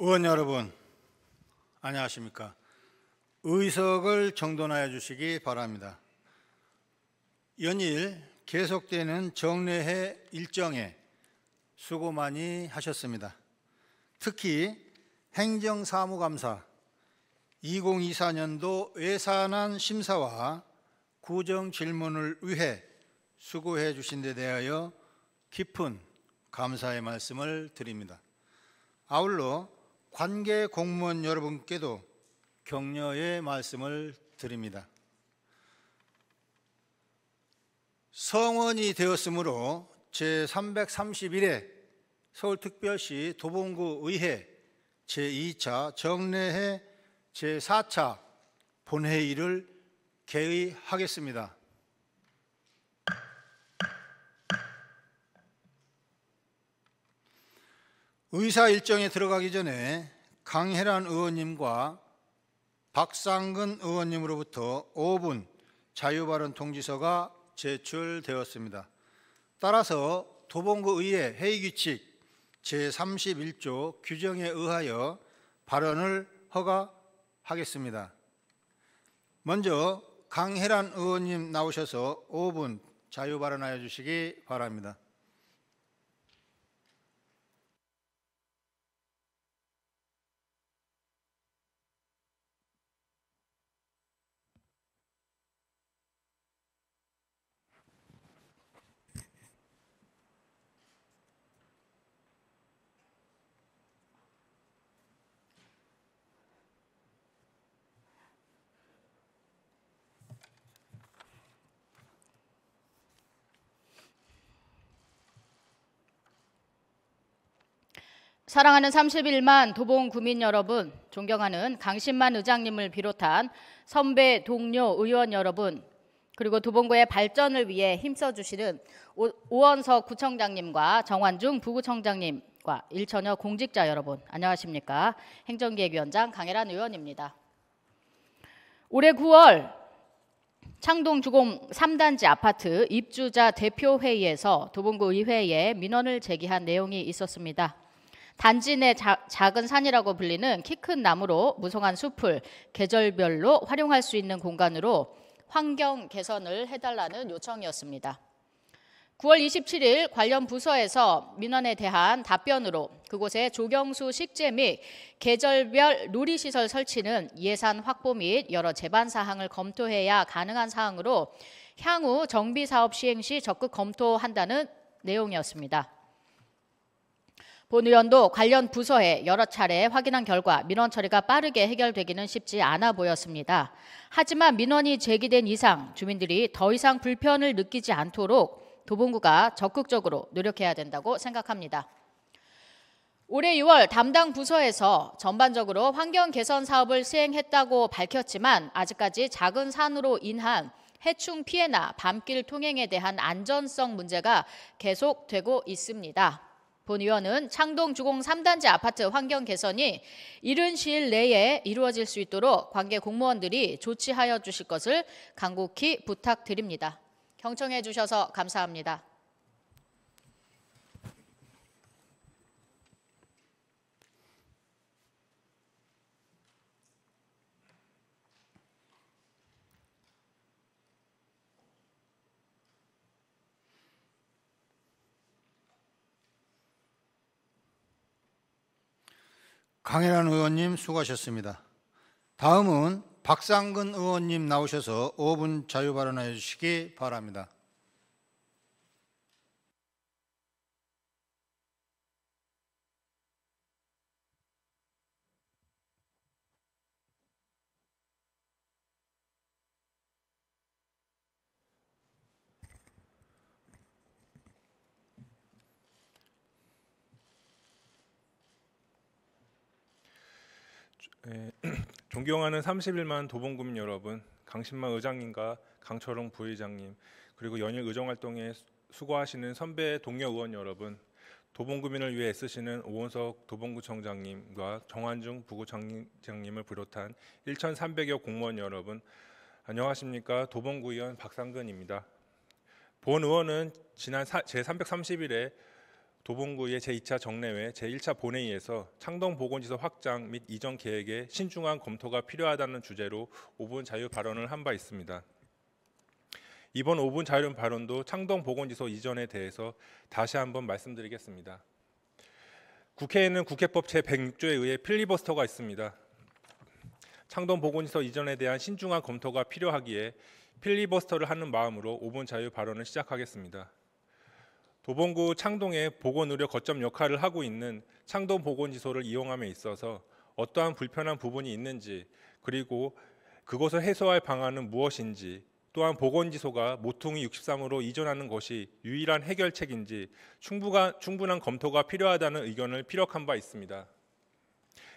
의원 여러분, 안녕하십니까? 의석을 정돈하여 주시기 바랍니다. 연일 계속되는 정례회 일정에 수고 많이 하셨습니다. 특히 행정사무감사 2024년도 예산안 심사와 구정질문을 위해 수고해 주신 데 대하여 깊은 감사의 말씀을 드립니다. 아울러 관계 공무원 여러분께도 격려의 말씀을 드립니다. 성원이 되었으므로 제331회 서울특별시 도봉구 의회 제2차 정례회 제4차 본회의를 개의하겠습니다. 의사 일정에 들어가기 전에 강혜란 의원님과 박상근 의원님으로부터 5분 자유발언 통지서가 제출되었습니다. 따라서 도봉구의회 회의규칙 제31조 규정에 의하여 발언을 허가하겠습니다. 먼저 강혜란 의원님 나오셔서 5분 자유발언하여 주시기 바랍니다. 사랑하는 31만 도봉구민 여러분, 존경하는 강신만 의장님을 비롯한 선배 동료 의원 여러분, 그리고 도봉구의 발전을 위해 힘써주시는 오원석 구청장님과 정환중 부구청장님과 일천여 공직자 여러분, 안녕하십니까? 행정기획위원장 강혜란 의원입니다. 올해 9월 창동주공 3단지 아파트 입주자 대표회의에서 도봉구 의회에 민원을 제기한 내용이 있었습니다. 단지 내 작은 산이라고 불리는 키 큰 나무로 무성한 숲을 계절별로 활용할 수 있는 공간으로 환경 개선을 해달라는 요청이었습니다. 9월 27일 관련 부서에서 민원에 대한 답변으로 그곳에 조경수 식재 및 계절별 놀이시설 설치는 예산 확보 및 여러 제반 사항을 검토해야 가능한 사항으로 향후 정비사업 시행 시 적극 검토한다는 내용이었습니다. 본 의원도 관련 부서에 여러 차례 확인한 결과 민원 처리가 빠르게 해결되기는 쉽지 않아 보였습니다. 하지만 민원이 제기된 이상 주민들이 더 이상 불편을 느끼지 않도록 도봉구가 적극적으로 노력해야 된다고 생각합니다. 올해 6월 담당 부서에서 전반적으로 환경 개선 사업을 시행했다고 밝혔지만 아직까지 작은 산으로 인한 해충 피해나 밤길 통행에 대한 안전성 문제가 계속되고 있습니다. 본 의원은 창동주공 3단지 아파트 환경 개선이 이른 시일 내에 이루어질 수 있도록 관계 공무원들이 조치하여 주실 것을 간곡히 부탁드립니다. 경청해 주셔서 감사합니다. 강혜란 의원님 수고하셨습니다. 다음은 박상근 의원님 나오셔서 5분 자유 발언해 주시기 바랍니다. 존경하는 31만 도봉구민 여러분, 강신만 의장님과 강철웅 부의장님, 그리고 연일 의정활동에 수고하시는 선배 동료 의원 여러분, 도봉구민을 위해 애쓰시는 오원석 도봉구청장님과 정환중 부구청장님을 비롯한 1,300여 공무원 여러분, 안녕하십니까? 도봉구의원 박상근입니다. 본 의원은 지난 제331회 도봉구의 제2차 정례회 제1차 본회의에서 창동보건지소 확장 및 이전 계획에 신중한 검토가 필요하다는 주제로 5분 자유 발언을 한 바 있습니다. 이번 5분 자유 발언도 창동보건지소 이전에 대해서 다시 한번 말씀드리겠습니다. 국회에는 국회법 제106조에 의해 필리버스터가 있습니다. 창동보건지소 이전에 대한 신중한 검토가 필요하기에 필리버스터를 하는 마음으로 5분 자유 발언을 시작하겠습니다. 도봉구 창동의 보건의료 거점 역할을 하고 있는 창동보건지소를 이용함에 있어서 어떠한 불편한 부분이 있는지, 그리고 그것을 해소할 방안은 무엇인지, 또한 보건지소가 모퉁이 63으로 이전하는 것이 유일한 해결책인지 충분한 검토가 필요하다는 의견을 피력한 바 있습니다.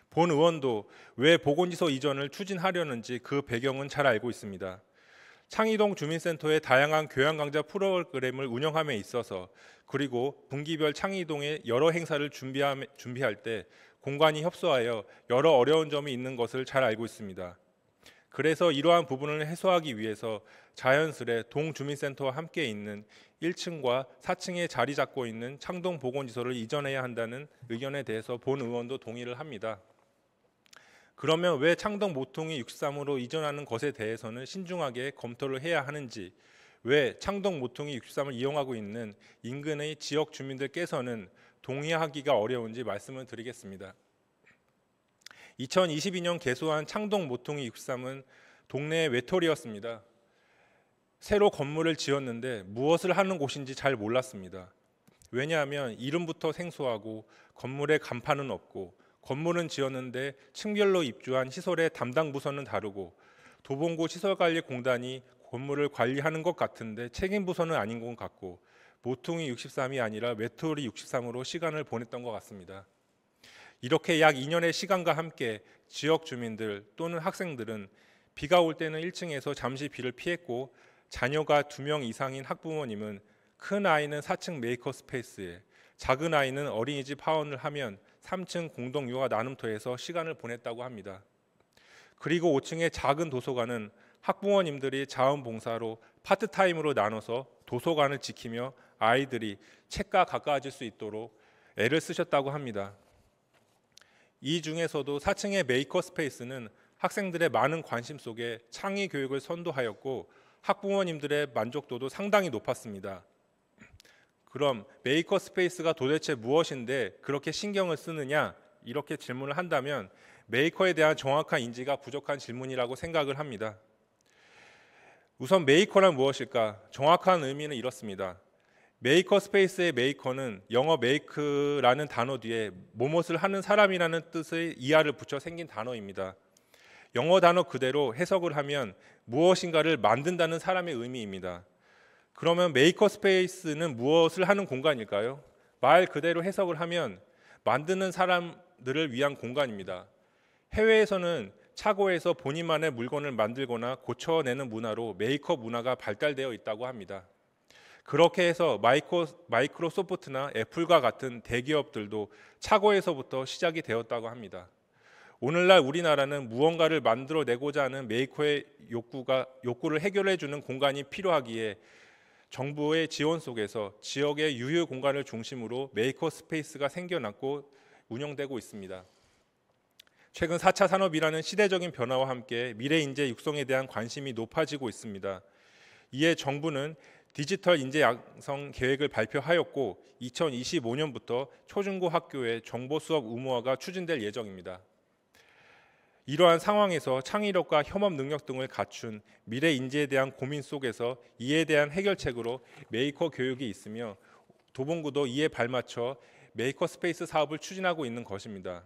본 의원도 왜 보건지소 이전을 추진하려는지 그 배경은 잘 알고 있습니다. 창이동 주민센터의 다양한 교양 강좌 프로그램을 운영함에 있어서, 그리고 분기별 창이동의 여러 행사를 준비할 때 공간이 협소하여 여러 어려운 점이 있는 것을 잘 알고 있습니다. 그래서 이러한 부분을 해소하기 위해서 자연스레 동주민센터와 함께 있는 1층과 4층에 자리 잡고 있는 창동보건지소를 이전해야 한다는 의견에 대해서 본 의원도 동의를 합니다. 그러면 왜 창동 모퉁이 63으로 이전하는 것에 대해서는 신중하게 검토를 해야 하는지, 왜 창동 모퉁이 63을 이용하고 있는 인근의 지역 주민들께서는 동의하기가 어려운지 말씀을 드리겠습니다. 2022년 개소한 창동 모퉁이 63은 동네의 외톨이였습니다. 새로 건물을 지었는데 무엇을 하는 곳인지 잘 몰랐습니다. 왜냐하면 이름부터 생소하고 건물에 간판은 없고, 건물은 지었는데 층별로 입주한 시설의 담당 부서는 다르고, 도봉구 시설관리공단이 건물을 관리하는 것 같은데 책임 부서는 아닌 것 같고, 모퉁이 63이 아니라 외톨이 63으로 시간을 보냈던 것 같습니다. 이렇게 약 2년의 시간과 함께 지역 주민들 또는 학생들은 비가 올 때는 1층에서 잠시 비를 피했고, 자녀가 2명 이상인 학부모님은 큰 아이는 4층 메이커 스페이스에, 작은 아이는 어린이집 하원을 하면 3층 공동 육아 나눔터에서 시간을 보냈다고 합니다. 그리고 5층의 작은 도서관은 학부모님들이 자원봉사로 파트타임으로 나눠서 도서관을 지키며 아이들이 책과 가까워질 수 있도록 애를 쓰셨다고 합니다. 이 중에서도 4층의 메이커 스페이스는 학생들의 많은 관심 속에 창의 교육을 선도하였고, 학부모님들의 만족도도 상당히 높았습니다. 그럼 메이커 스페이스가 도대체 무엇인데 그렇게 신경을 쓰느냐, 이렇게 질문을 한다면 메이커에 대한 정확한 인지가 부족한 질문이라고 생각을 합니다. 우선 메이커란 무엇일까? 정확한 의미는 이렇습니다. 메이커 스페이스의 메이커는 영어 make라는 단어 뒤에 무엇을 하는 사람이라는 뜻의 이하를 붙여 생긴 단어입니다. 영어 단어 그대로 해석을 하면 무엇인가를 만든다는 사람의 의미입니다. 그러면 메이커 스페이스는 무엇을 하는 공간일까요? 말 그대로 해석을 하면 만드는 사람들을 위한 공간입니다. 해외에서는 차고에서 본인만의 물건을 만들거나 고쳐내는 문화로 메이커 문화가 발달되어 있다고 합니다. 그렇게 해서 마이크로소프트나 애플과 같은 대기업들도 차고에서부터 시작이 되었다고 합니다. 오늘날 우리나라는 무언가를 만들어내고자 하는 메이커의 욕구를 해결해주는 공간이 필요하기에 정부의 지원 속에서 지역의 유휴 공간을 중심으로 메이커 스페이스가 생겨났고 운영되고 있습니다. 최근 4차 산업이라는 시대적인 변화와 함께 미래 인재 육성에 대한 관심이 높아지고 있습니다. 이에 정부는 디지털 인재 양성 계획을 발표하였고, 2025년부터 초중고 학교의 정보 수업 의무화가 추진될 예정입니다. 이러한 상황에서 창의력과 협업 능력 등을 갖춘 미래 인재에 대한 고민 속에서 이에 대한 해결책으로 메이커 교육이 있으며, 도봉구도 이에 발맞춰 메이커 스페이스 사업을 추진하고 있는 것입니다.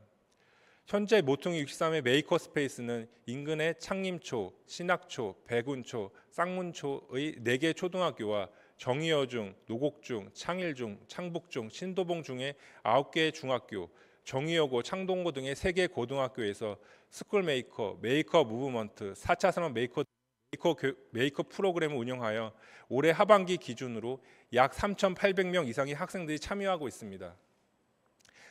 현재 모퉁이 63의 메이커 스페이스는 인근의 창림초, 신학초, 백운초, 쌍문초의 4개 초등학교와 정의여중, 노곡중, 창일중, 창북중, 신도봉중의 9개의 중학교, 정의여고, 창동고 등의 3개 고등학교에서 스쿨메이커, 메이커 무브먼트, 4차 산업 메이커 프로그램을 운영하여 올해 하반기 기준으로 약 3,800명 이상의 학생들이 참여하고 있습니다.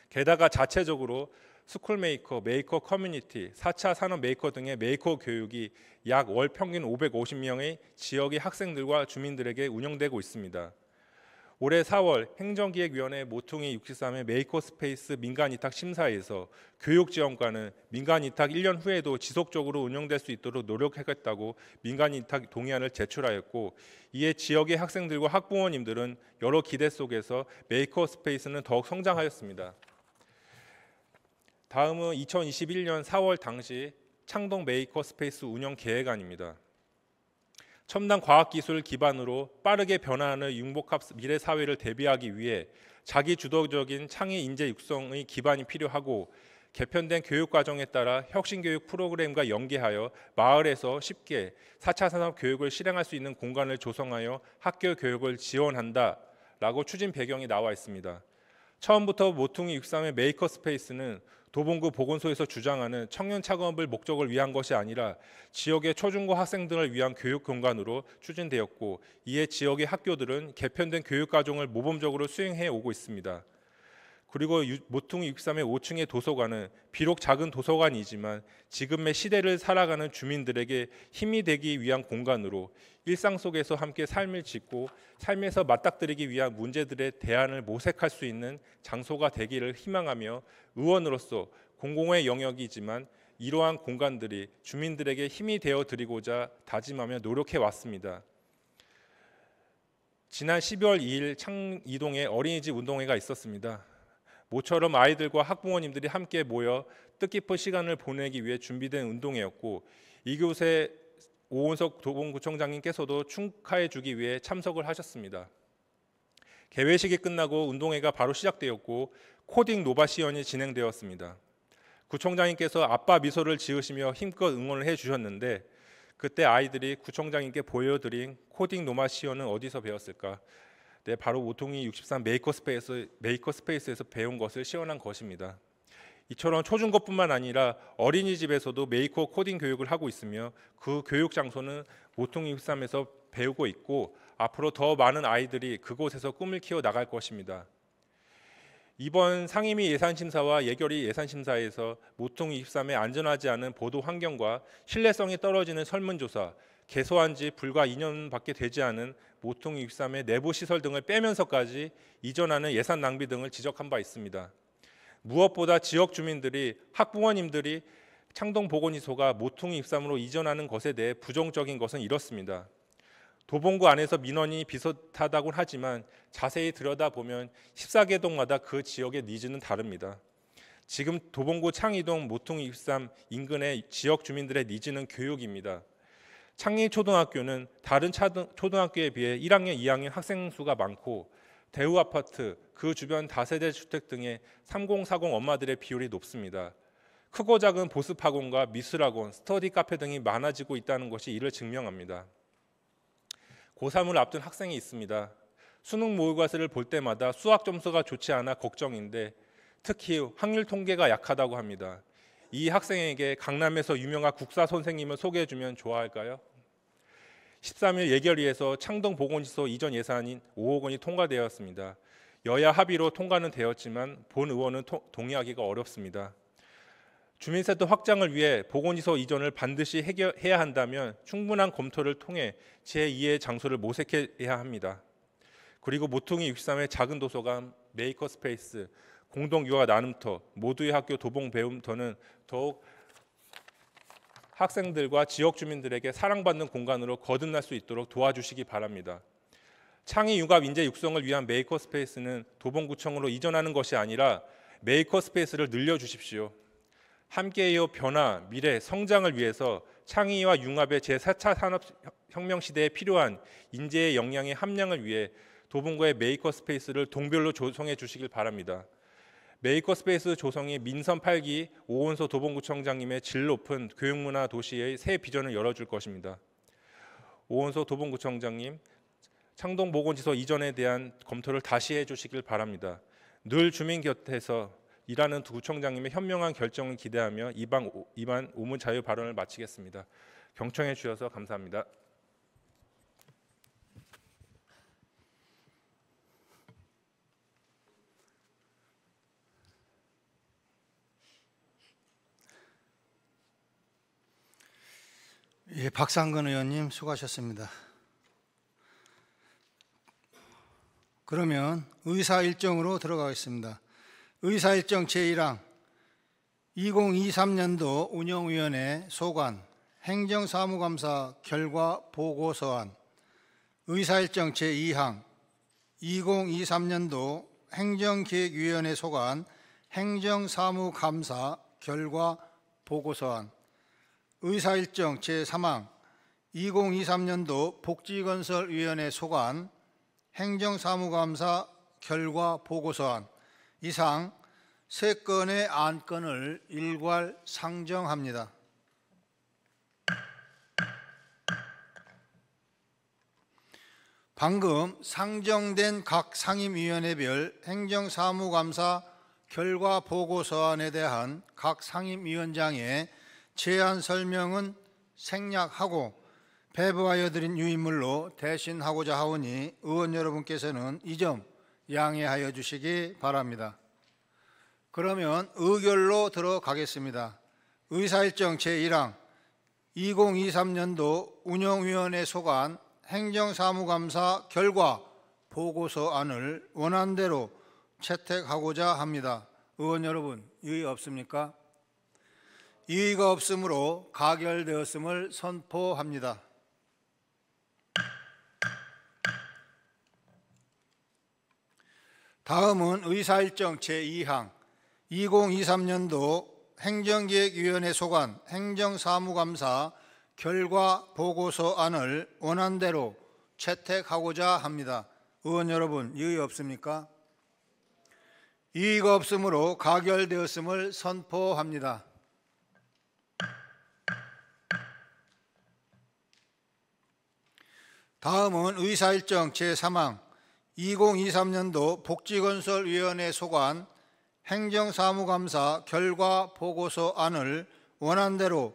게다가 자체적으로 스쿨메이커, 메이커 커뮤니티, 4차 산업 메이커 등의 메이커 교육이 약 월 평균 550명의 지역의 학생들과 주민들에게 운영되고 있습니다. 올해 4월 행정기획위원회 모퉁이 63의 메이커스페이스 민간위탁 심사에서 교육지원과는 민간위탁 1년 후에도 지속적으로 운영될 수 있도록 노력하겠다고 민간위탁 동의안을 제출하였고, 이에 지역의 학생들과 학부모님들은 여러 기대 속에서 메이커스페이스는 더욱 성장하였습니다. 다음은 2021년 4월 당시 창동 메이커스페이스 운영 계획안입니다. 첨단 과학기술 기반으로 빠르게 변화하는 융복합 미래 사회를 대비하기 위해 자기 주도적인 창의 인재 육성의 기반이 필요하고, 개편된 교육과정에 따라 혁신교육 프로그램과 연계하여 마을에서 쉽게 4차 산업 교육을 실행할 수 있는 공간을 조성하여 학교 교육을 지원한다라고 추진 배경이 나와 있습니다. 처음부터 모퉁이 63의 메이커스페이스는 도봉구 보건소에서 주장하는 청년 창업을 목적을 위한 것이 아니라 지역의 초중고 학생들을 위한 교육 공간으로 추진되었고, 이에 지역의 학교들은 개편된 교육 과정을 모범적으로 수행해 오고 있습니다. 그리고 모퉁이 63의 5층의 도서관은 비록 작은 도서관이지만 지금의 시대를 살아가는 주민들에게 힘이 되기 위한 공간으로 일상 속에서 함께 삶을 짓고 삶에서 맞닥뜨리기 위한 문제들의 대안을 모색할 수 있는 장소가 되기를 희망하며, 의원으로서 공공의 영역이지만 이러한 공간들이 주민들에게 힘이 되어 드리고자 다짐하며 노력해 왔습니다. 지난 12월 2일 창이동에 어린이집 운동회가 있었습니다. 모처럼 아이들과 학부모님들이 함께 모여 뜻깊은 시간을 보내기 위해 준비된 운동회였고, 이곳에 오은석 도봉구청장님께서도 축하해 주기 위해 참석을 하셨습니다. 개회식이 끝나고 운동회가 바로 시작되었고 코딩 노바 시연이 진행되었습니다. 구청장님께서 아빠 미소를 지으시며 힘껏 응원을 해주셨는데, 그때 아이들이 구청장님께 보여드린 코딩 노바 시연은 어디서 배웠을까? 네, 바로 모퉁이 63 메이커스페이스에서 배운 것을 시연한 것입니다. 이처럼 초중고뿐만 아니라 어린이집에서도 메이커 코딩 교육을 하고 있으며 그 교육 장소는 모퉁이 63에서 배우고 있고, 앞으로 더 많은 아이들이 그곳에서 꿈을 키워 나갈 것입니다. 이번 상임위 예산심사와 예결위 예산심사에서 모퉁이 23의 안전하지 않은 보도 환경과 신뢰성이 떨어지는 설문조사, 개소한 지 불과 2년밖에 되지 않은 모퉁이 63의 내부 시설 등을 빼면서까지 이전하는 예산 낭비 등을 지적한 바 있습니다. 무엇보다 지역 주민들이, 학부모님들이 창동보건의소가 모퉁이 63으로 이전하는 것에 대해 부정적인 것은 이렇습니다. 도봉구 안에서 민원이 비슷하다곤 하지만 자세히 들여다보면 14개 동마다 그 지역의 니즈는 다릅니다. 지금 도봉구 창이동 모퉁이 63 인근의 지역 주민들의 니즈는 교육입니다. 창리초등학교는 다른 초등학교에 비해 1학년, 2학년 학생 수가 많고, 대우아파트, 그 주변 다세대 주택 등의 3040 엄마들의 비율이 높습니다. 크고 작은 보습학원과 미술학원, 스터디 카페 등이 많아지고 있다는 것이 이를 증명합니다. 고3을 앞둔 학생이 있습니다. 수능 모의고사를 볼 때마다 수학 점수가 좋지 않아 걱정인데 특히 확률 통계가 약하다고 합니다. 이 학생에게 강남에서 유명한 국사 선생님을 소개해주면 좋아할까요? 13일 예결위에서 창동보건시소 이전 예산인 5억 원이 통과되었습니다. 여야 합의로 통과는 되었지만 본 의원은 동의하기가 어렵습니다. 주민센터 확장을 위해 보건시소 이전을 반드시 해야 한다면 충분한 검토를 통해 제2의 장소를 모색해야 합니다. 그리고 모퉁이 63의 작은 도서관, 메이커스페이스, 공동유아 나눔터, 모두의 학교 도봉 배움터는 더욱 학생들과 지역 주민들에게 사랑받는 공간으로 거듭날 수 있도록 도와주시기 바랍니다. 창의 융합 인재 육성을 위한 메이커스페이스는 도봉구청으로 이전하는 것이 아니라 메이커스페이스를 늘려주십시오. 함께해요 변화, 미래, 성장을 위해서 창의와 융합의 제4차 산업혁명 시대에 필요한 인재의 역량의 함량을 위해 도봉구의 메이커스페이스를 동별로 조성해 주시길 바랍니다. 메이커스페이스 조성이 민선 8기 오은서 도봉구청장님의 질 높은 교육문화 도시의 새 비전을 열어줄 것입니다. 오은서 도봉구청장님, 창동보건시소 이전에 대한 검토를 다시 해주시길 바랍니다. 늘 주민 곁에서 일하는 구청장님의 현명한 결정을 기대하며 이만 오문 자유 발언을 마치겠습니다. 경청해 주셔서 감사합니다. 예, 박상근 의원님 수고하셨습니다. 그러면 의사일정으로 들어가겠습니다. 의사일정 제1항 2023년도 운영위원회 소관 행정사무감사 결과 보고서안. 의사일정 제2항 2023년도 행정기획위원회 소관 행정사무감사 결과 보고서안. 의사일정 제3항 2023년도 복지건설위원회 소관 행정사무감사 결과 보고서안. 이상 3건의 안건을 일괄 상정합니다. 방금 상정된 각 상임위원회별 행정사무감사 결과 보고서안에 대한 각 상임위원장의 제안 설명은 생략하고 배부하여 드린 유인물로 대신하고자 하오니 의원 여러분께서는 이 점 양해하여 주시기 바랍니다. 그러면 의결로 들어가겠습니다. 의사일정 제1항 2023년도 운영위원회 소관 행정사무감사 결과 보고서안을 원안대로 채택하고자 합니다. 의원 여러분, 이의 없습니까? 이의가 없으므로 가결되었음을 선포합니다. 다음은 의사일정 제2항 2023년도 행정기획위원회 소관 행정사무감사 결과 보고서안을 원안대로 채택하고자 합니다. 의원 여러분, 이의 없습니까? 이의가 없으므로 가결되었음을 선포합니다. 다음은 의사일정 제3항 2023년도 복지건설위원회 소관 행정사무감사 결과 보고서안을 원안대로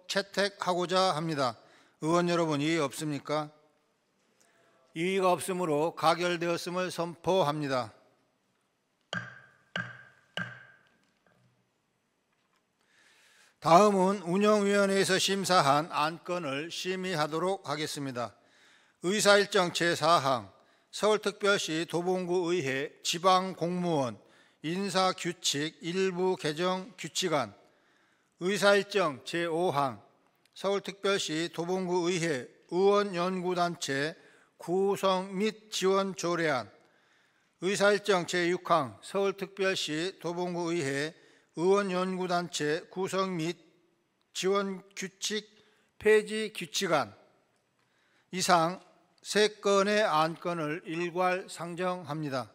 채택하고자 합니다. 의원 여러분, 이의 없습니까? 이의가 없으므로 가결되었음을 선포합니다. 다음은 운영위원회에서 심사한 안건을 심의하도록 하겠습니다. 의사일정 제4항 서울특별시 도봉구의회 지방공무원 인사규칙 일부 개정 규칙안. 의사일정 제5항 서울특별시 도봉구의회 의원연구단체 구성 및 지원 조례안. 의사일정 제6항 서울특별시 도봉구의회 의원연구단체 구성 및 지원 규칙 폐지 규칙안. 이상 3건의 안건을 일괄 상정합니다.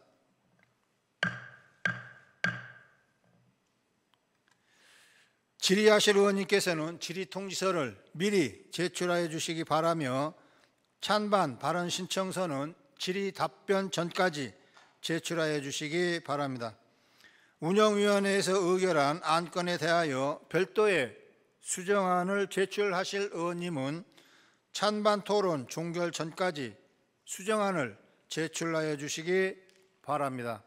질의하실 의원님께서는 질의통지서를 미리 제출하여 주시기 바라며 찬반 발언 신청서는 질의 답변 전까지 제출하여 주시기 바랍니다. 운영위원회에서 의결한 안건에 대하여 별도의 수정안을 제출하실 의원님은 찬반 토론 종결 전까지 수정안을 제출하여 주시기 바랍니다.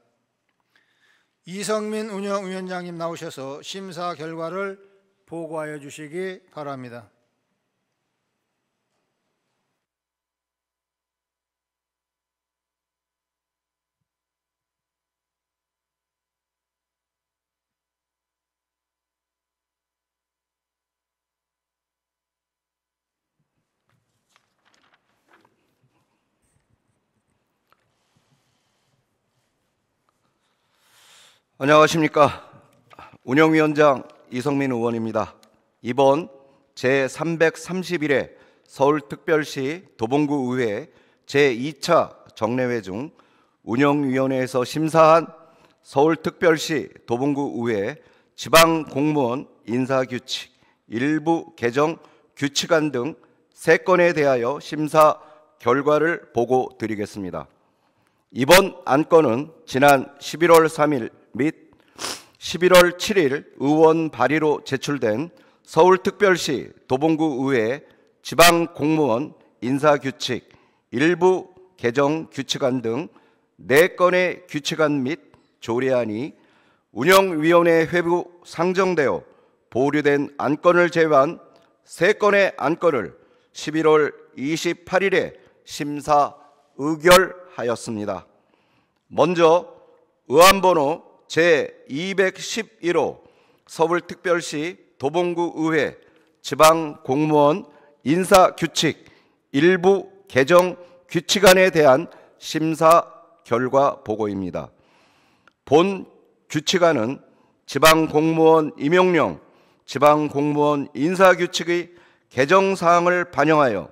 이성민 운영위원장님 나오셔서 심사 결과를 보고하여 주시기 바랍니다. 안녕하십니까. 운영위원장 이성민 의원입니다. 이번 제331회 서울특별시 도봉구의회 제2차 정례회 중 운영위원회에서 심사한 서울특별시 도봉구의회 지방공무원 인사규칙 일부 개정 규칙안 등 3건에 대하여 심사 결과를 보고 드리겠습니다. 이번 안건은 지난 11월 3일 및 11월 7일 의원 발의로 제출된 서울특별시 도봉구의회 지방공무원 인사규칙 일부 개정 규칙안 등 4건의 규칙안 및 조례안이 운영위원회 회부 상정되어 보류된 안건을 제외한 3건의 안건을 11월 28일에 심사 의결하였습니다. 먼저 의안번호 제211호 서울특별시 도봉구의회 지방공무원 인사규칙 일부 개정 규칙안에 대한 심사 결과 보고입니다. 본 규칙안은 지방공무원 임용령, 지방공무원 인사규칙의 개정사항을 반영하여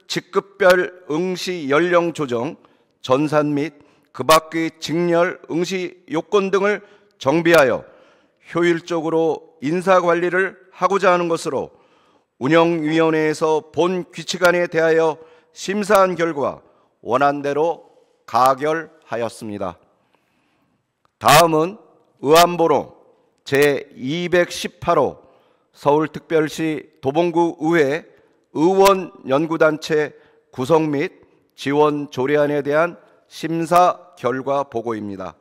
직급별 응시 연령 조정, 전산 및 그 밖의 직렬 응시 요건 등을 정비하여 효율적으로 인사관리를 하고자 하는 것으로 운영위원회에서 본 규칙안에 대하여 심사한 결과 원안대로 가결하였습니다. 다음은 의안번호 제218호 서울특별시 도봉구의회 의원연구단체 구성 및 지원 조례안에 대한 심사 결과 보고입니다.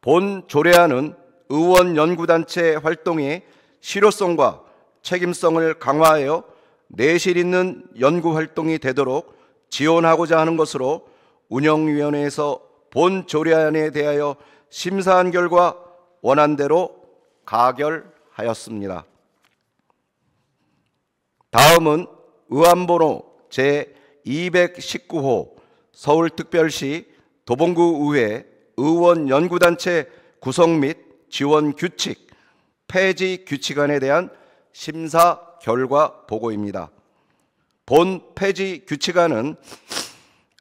본 조례안은 의원연구단체 활동의 실효성과 책임성을 강화하여 내실 있는 연구활동이 되도록 지원하고자 하는 것으로 운영위원회에서 본 조례안에 대하여 심사한 결과 원안대로 가결하였습니다. 다음은 의안번호 제219호 서울특별시 도봉구의회 의원연구단체 구성 및 지원 규칙 폐지 규칙안에 대한 심사 결과 보고입니다. 본 폐지 규칙안은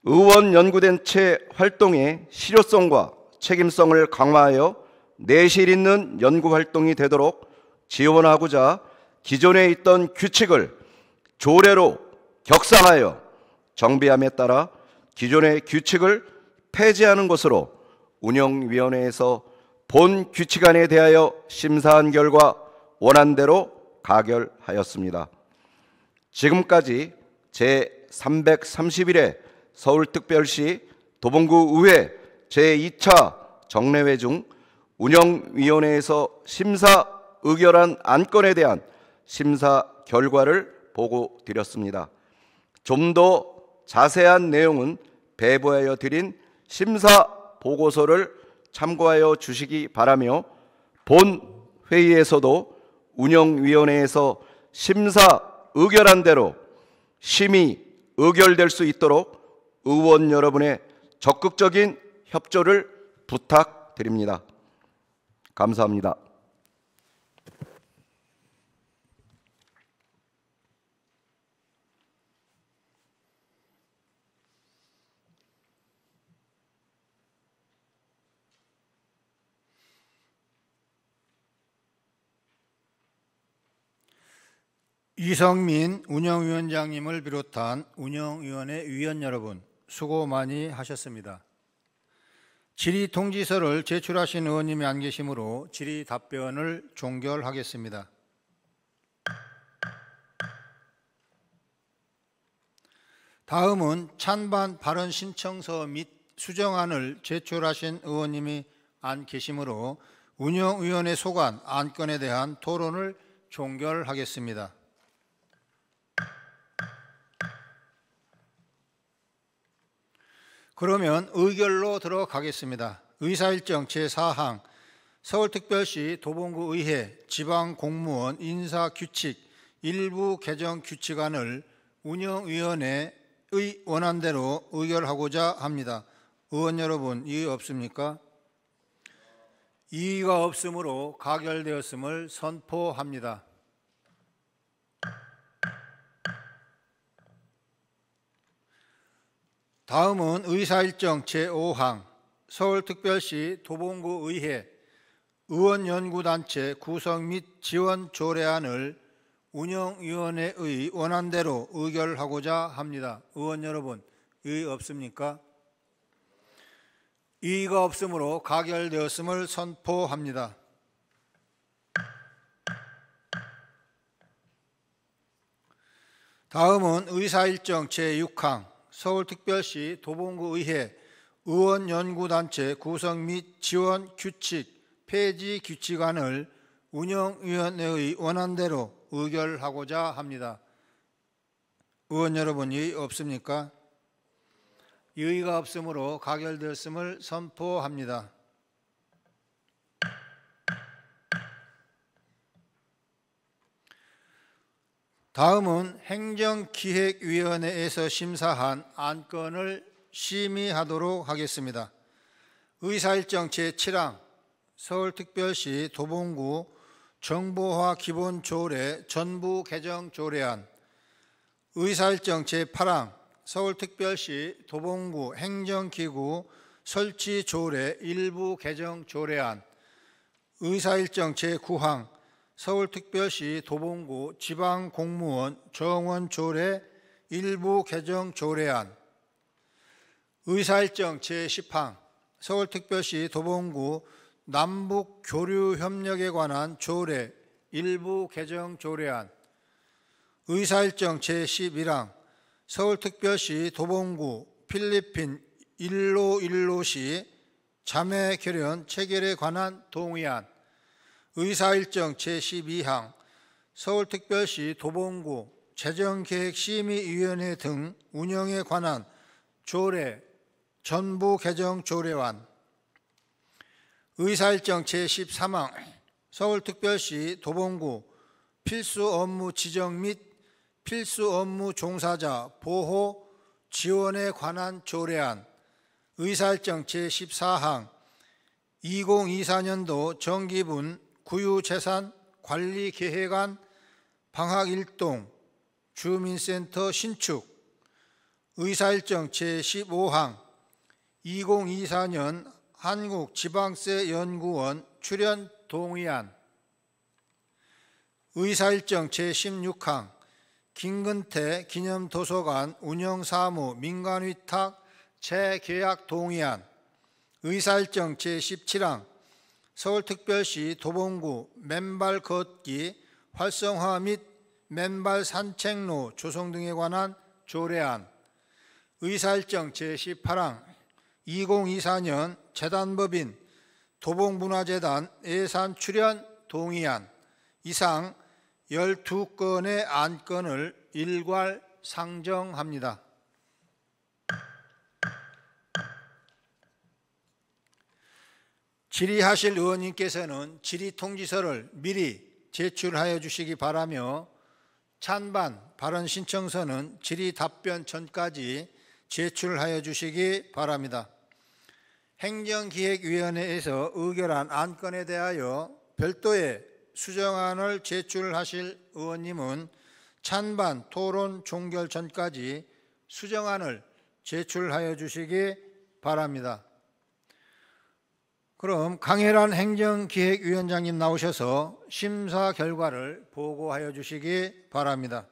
의원연구단체 활동의 실효성과 책임성을 강화하여 내실 있는 연구활동이 되도록 지원하고자 기존에 있던 규칙을 조례로 격상하여 정비함에 따라 기존의 규칙을 폐지하는 것으로 운영위원회에서 본 규칙안에 대하여 심사한 결과 원안대로 가결하였습니다. 지금까지 제331회 서울특별시 도봉구의회 제2차 정례회 중 운영위원회에서 심사 의결한 안건에 대한 심사 결과를 보고드렸습니다. 좀 더 자세한 내용은 배부하여 드린 심사 보고서를 참고하여 주시기 바라며 본 회의에서도 운영위원회에서 심사 의결한 대로 심의 의결될 수 있도록 의원 여러분의 적극적인 협조를 부탁드립니다. 감사합니다. 이성민 운영위원장님을 비롯한 운영위원회 위원 여러분, 수고 많이 하셨습니다. 질의 통지서를 제출하신 의원님이 안 계시므로 질의 답변을 종결하겠습니다. 다음은 찬반 발언 신청서 및 수정안을 제출하신 의원님이 안 계시므로 운영위원회 소관 안건에 대한 토론을 종결하겠습니다. 그러면 의결로 들어가겠습니다. 의사일정 제4항 서울특별시 도봉구의회 지방공무원 인사규칙 일부 개정 규칙안을 운영위원회의 원안대로 의결하고자 합니다. 의원 여러분, 이의 없습니까? 이의가 없으므로 가결되었음을 선포합니다. 다음은 의사일정 제5항 서울특별시 도봉구의회 의원연구단체 구성 및 지원 조례안을 운영위원회의 원안대로 의결하고자 합니다. 의원 여러분, 이의 없습니까? 이의가 없으므로 가결되었음을 선포합니다. 다음은 의사일정 제6항 서울특별시 도봉구의회 의원연구단체 구성 및 지원 규칙 폐지 규칙안을 운영위원회의 원안대로 의결하고자 합니다. 의원 여러분, 이의 없습니까? 이의가 없으므로 가결되었음을 선포합니다. 다음은 행정기획위원회에서 심사한 안건을 심의하도록 하겠습니다. 의사일정 제7항 서울특별시 도봉구 정보화 기본조례 전부 개정 조례안, 의사일정 제8항 서울특별시 도봉구 행정기구 설치 조례 일부 개정 조례안, 의사일정 제9항 서울특별시 도봉구 지방공무원 정원 조례 일부 개정 조례안, 의사일정 제10항 서울특별시 도봉구 남북교류협력에 관한 조례 일부 개정 조례안, 의사일정 제11항 서울특별시 도봉구 필리핀 일로일로시 자매결연 체결에 관한 동의안, 의사일정 제12항 서울특별시 도봉구 재정계획심의위원회 등 운영에 관한 조례 전부 개정 조례안, 의사일정 제13항 서울특별시 도봉구 필수 업무 지정 및 필수 업무 종사자 보호 지원에 관한 조례안, 의사일정 제14항 2024년도 정기분 구유재산 관리계획안 방학일동 주민센터 신축, 의사일정 제15항 2024년 한국지방세연구원 출연 동의안, 의사일정 제16항 김근태 기념도서관 운영사무 민간위탁 재계약 동의안, 의사일정 제17항 서울특별시 도봉구 맨발 걷기 활성화 및 맨발 산책로 조성 등에 관한 조례안, 의사일정 제18항 2024년 재단법인 도봉문화재단 예산 출연 동의안, 이상 12건의 안건을 일괄 상정합니다. 질의하실 의원님께서는 질의통지서를 미리 제출하여 주시기 바라며 찬반 발언 신청서는 질의 답변 전까지 제출하여 주시기 바랍니다. 행정기획위원회에서 의결한 안건에 대하여 별도의 수정안을 제출하실 의원님은 찬반 토론 종결 전까지 수정안을 제출하여 주시기 바랍니다. 그럼 강혜란 행정기획위원장님 나오셔서 심사 결과를 보고하여 주시기 바랍니다.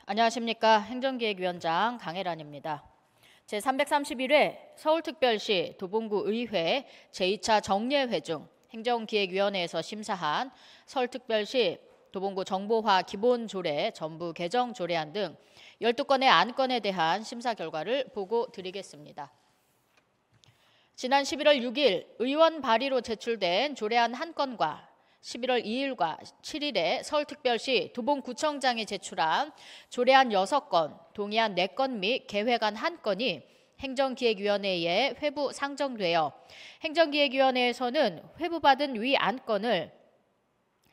안녕하십니까. 행정기획위원장 강혜란입니다. 제331회 서울특별시 도봉구의회 제2차 정례회 중 행정기획위원회에서 심사한 서울특별시 도봉구 정보화 기본조례 전부 개정 조례안 등 12건의 안건에 대한 심사 결과를 보고 드리겠습니다. 지난 11월 6일 의원 발의로 제출된 조례안 1건과 11월 2일과 7일에 서울특별시 도봉구청장이 제출한 조례안 6건, 동의안 4건 및 계획안 1건이 행정기획위원회에 회부 상정되어 행정기획위원회에서는 회부받은 위 안건을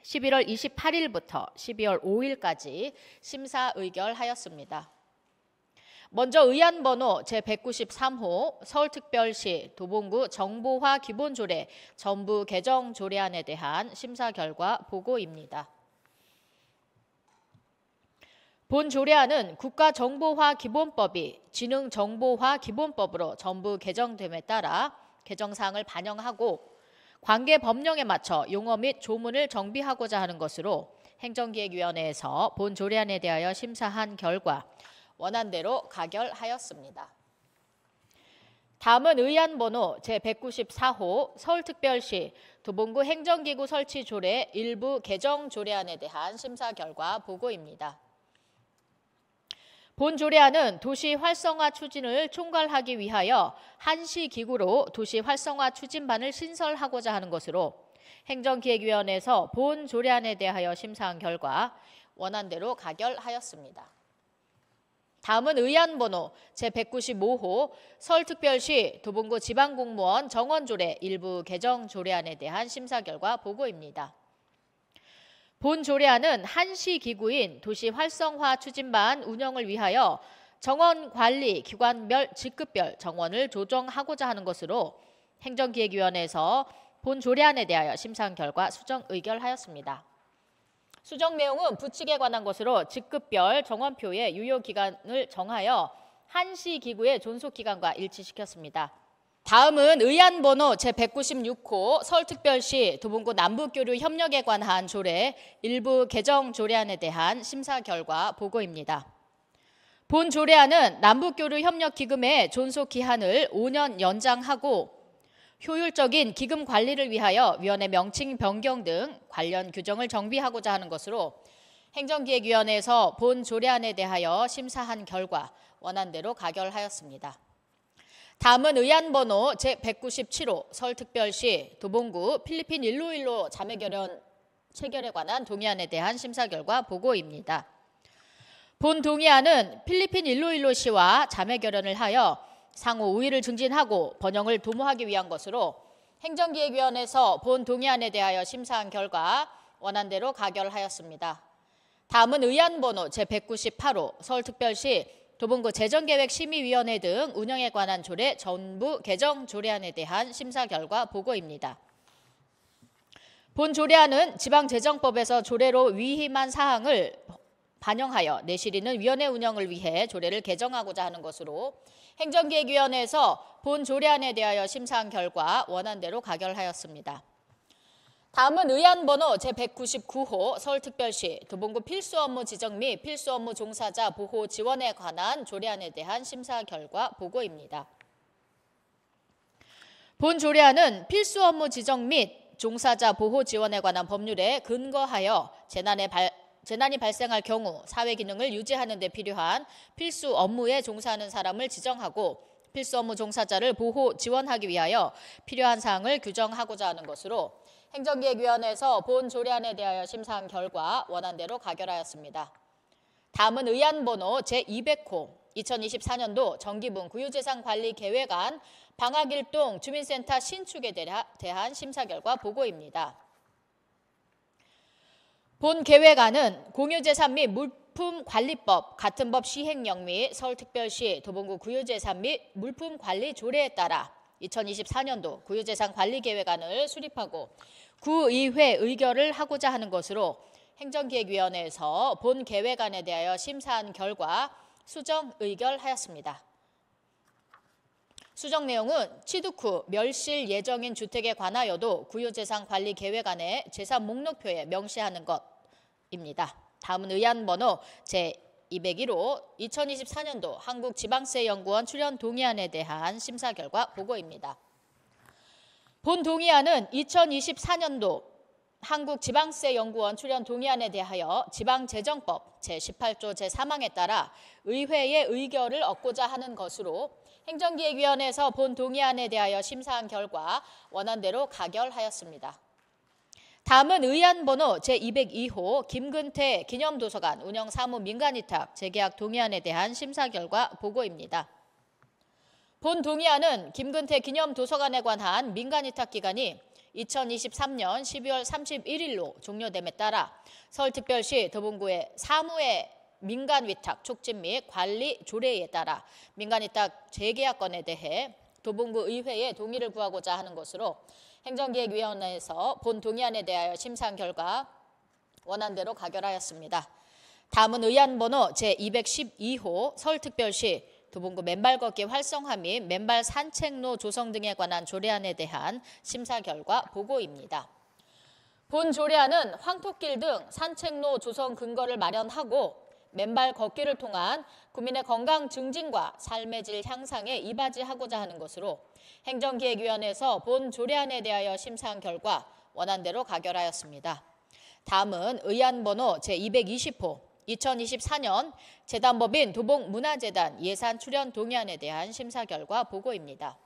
11월 28일부터 12월 5일까지 심사 의결하였습니다. 먼저 의안 번호 제193호 서울특별시 도봉구 정보화 기본조례 전부 개정 조례안에 대한 심사 결과 보고입니다. 본 조례안은 국가정보화 기본법이 지능정보화 기본법으로 전부 개정됨에 따라 개정사항을 반영하고 관계 법령에 맞춰 용어 및 조문을 정비하고자 하는 것으로 행정기획위원회에서 본 조례안에 대하여 심사한 결과 원안대로 가결하였습니다. 다음은 의안 번호 제194호 서울특별시 도봉구 행정기구 설치 조례 일부 개정 조례안에 대한 심사 결과 보고입니다. 본 조례안은 도시 활성화 추진을 총괄하기 위하여 한시기구로 도시 활성화 추진반을 신설하고자 하는 것으로 행정기획위원회에서 본 조례안에 대하여 심사한 결과 원안대로 가결하였습니다. 다음은 의안 번호 제195호 서울특별시 도봉구 지방공무원 정원조례 일부 개정 조례안에 대한 심사 결과 보고입니다. 본 조례안은 한시기구인 도시 활성화 추진반 운영을 위하여 정원관리 기관별 직급별 정원을 조정하고자 하는 것으로 행정기획위원회에서 본 조례안에 대하여 심사한 결과 수정 의결하였습니다. 수정 내용은 부칙에 관한 것으로 직급별 정원표의 유효기간을 정하여 한시기구의 존속기간과 일치시켰습니다. 다음은 의안 번호 제196호 서울특별시 도봉구 남북교류 협력에 관한 조례 일부 개정 조례안에 대한 심사 결과 보고입니다. 본 조례안은 남북교류 협력 기금의 존속 기한을 5년 연장하고 효율적인 기금 관리를 위하여 위원회 명칭 변경 등 관련 규정을 정비하고자 하는 것으로 행정기획위원회에서 본 조례안에 대하여 심사한 결과 원안대로 가결하였습니다. 다음은 의안 번호 제197호 서울특별시 도봉구 필리핀 151로 자매결연 체결에 관한 동의안에 대한 심사 결과 보고입니다. 본 동의안은 필리핀 151로시와 자매결연을 하여 상호 우위를 증진하고 번영을 도모하기 위한 것으로 행정기획위원회에서 본 동의안에 대하여 심사한 결과 원안대로 가결하였습니다. 다음은 의안 번호 제198호 서울특별시 도봉구 재정계획심의위원회 등 운영에 관한 조례 전부 개정 조례안에 대한 심사 결과 보고입니다. 본 조례안은 지방재정법에서 조례로 위임한 사항을 반영하여 내실있는 위원회 운영을 위해 조례를 개정하고자 하는 것으로 행정기획위원회에서 본 조례안에 대하여 심사한 결과 원안대로 가결하였습니다. 다음은 의안 번호 제199호 서울특별시 도봉구 필수업무 지정 및 필수업무 종사자 보호 지원에 관한 조례안에 대한 심사 결과 보고입니다. 본 조례안은 필수업무 지정 및 종사자 보호 지원에 관한 법률에 근거하여 재난이 발생할 경우 사회 기능을 유지하는 데 필요한 필수 업무에 종사하는 사람을 지정하고 필수 업무 종사자를 보호 지원하기 위하여 필요한 사항을 규정하고자 하는 것으로 행정기획위원회에서 본 조례안에 대하여 심사한 결과 원안대로 가결하였습니다. 다음은 의안 번호 제200호 2024년도 정기분 구유재산 관리 계획안 방학일동 주민센터 신축에 대한 심사 결과 보고입니다. 본 계획안은 공유재산 및 물품관리법 같은 법 시행령 및 서울특별시 도봉구 구유재산 및 물품관리 조례에 따라 2024년도 구유재산 관리계획안을 수립하고 구의회 의결을 하고자 하는 것으로 행정기획위원회에서 본 계획안에 대하여 심사한 결과 수정 의결하였습니다. 수정 내용은 취득 후 멸실 예정인 주택에 관하여도 구유재산 관리 계획안의 재산 목록표에 명시하는 것입니다. 다음은 의안 번호 제201호 2024년도 한국지방세연구원 출연 동의안에 대한 심사 결과 보고입니다. 본 동의안은 2024년도 한국지방세연구원 출연 동의안에 대하여 지방재정법 제18조 제3항에 따라 의회의 의결을 얻고자 하는 것으로 행정기획위원회에서 본 동의안에 대하여 심사한 결과 원안대로 가결하였습니다. 다음은 의안 번호 제202호 김근태 기념도서관 운영사무 민간위탁 재계약 동의안에 대한 심사 결과 보고입니다. 본 동의안은 김근태 기념도서관에 관한 민간위탁 기간이 2023년 12월 31일로 종료됨에 따라 서울특별시 도봉구의 사무의 민간위탁 촉진 및 관리 조례에 따라 민간위탁 재계약건에 대해 도봉구 의회의 동의를 구하고자 하는 것으로 행정기획위원회에서 본 동의안에 대하여 심사한 결과 원안대로 가결하였습니다. 다음은 의안 번호 제212호 서울특별시 도봉구 맨발 걷기 활성화 및 맨발 산책로 조성 등에 관한 조례안에 대한 심사 결과 보고입니다. 본 조례안은 황토길 등 산책로 조성 근거를 마련하고 맨발 걷기를 통한 국민의 건강 증진과 삶의 질 향상에 이바지하고자 하는 것으로 행정기획위원회에서 본 조례안에 대하여 심사한 결과 원안대로 가결하였습니다. 다음은 의안 번호 제220호 2024년 재단법인 도봉문화재단 예산 출연 동의안에 대한 심사 결과 보고입니다.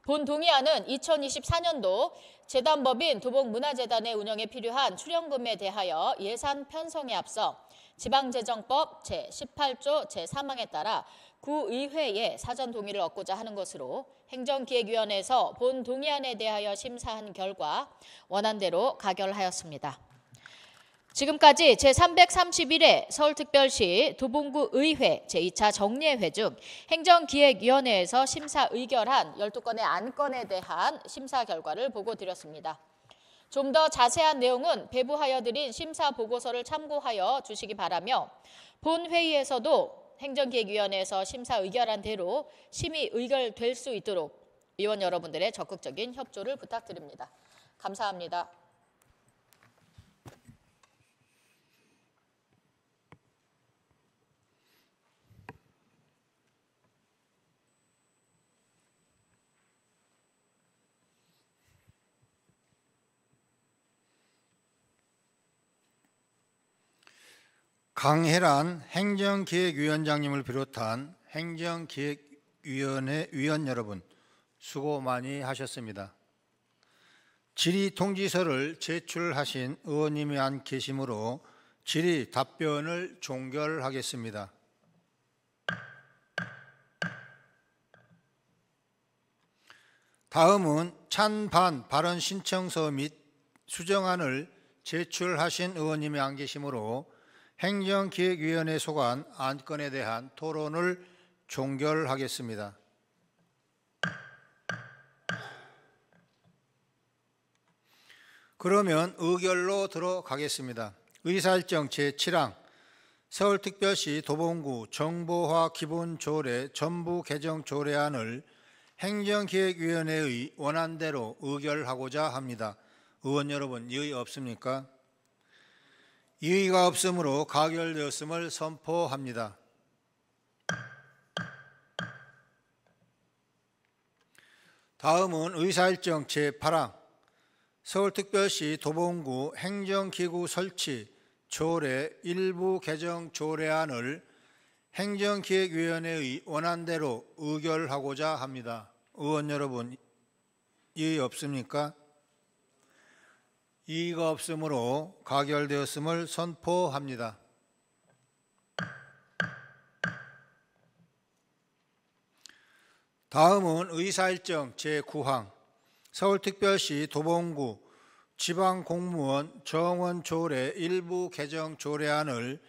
본 동의안은 2024년도 재단법인 도봉문화재단의 운영에 필요한 출연금에 대하여 예산 편성에 앞서 지방재정법 제18조 제3항에 따라 구의회의 사전 동의를 얻고자 하는 것으로 행정기획위원회에서 본 동의안에 대하여 심사한 결과 원안대로 가결하였습니다. 지금까지 제331회 서울특별시 도봉구 의회 제2차 정례회 중 행정기획위원회에서 심사 의결한 12건의 안건에 대한 심사 결과를 보고드렸습니다. 좀 더 자세한 내용은 배부하여 드린 심사 보고서를 참고하여 주시기 바라며 본 회의에서도 행정기획위원회에서 심사 의결한 대로 심의 의결될 수 있도록 의원 여러분들의 적극적인 협조를 부탁드립니다. 감사합니다. 강혜란 행정기획위원장님을 비롯한 행정기획위원회 위원 여러분 수고 많이 하셨습니다. 질의 통지서를 제출하신 의원님이 안 계시므로 질의 답변을 종결하겠습니다. 다음은 찬반 발언 신청서 및 수정안을 제출하신 의원님이 안 계시므로 행정기획위원회 소관 안건에 대한 토론을 종결하겠습니다. 그러면 의결로 들어가겠습니다. 의사일정 제7항 서울특별시 도봉구 정보화 기본조례 전부 개정 조례안을 행정기획위원회의 원안대로 의결하고자 합니다. 의원 여러분, 이의 없습니까? 이의가 없으므로 가결되었음을 선포합니다. 다음은 의사일정 제8항 서울특별시 도봉구 행정기구 설치 조례 일부 개정 조례안을 행정기획위원회의 원안대로 의결하고자 합니다. 의원 여러분, 이의 없습니까? 이의가 없으므로 가결되었음을 선포합니다. 다음은 의사일정 제9항 서울특별시 도봉구 지방공무원 정원조례 일부 개정 조례안을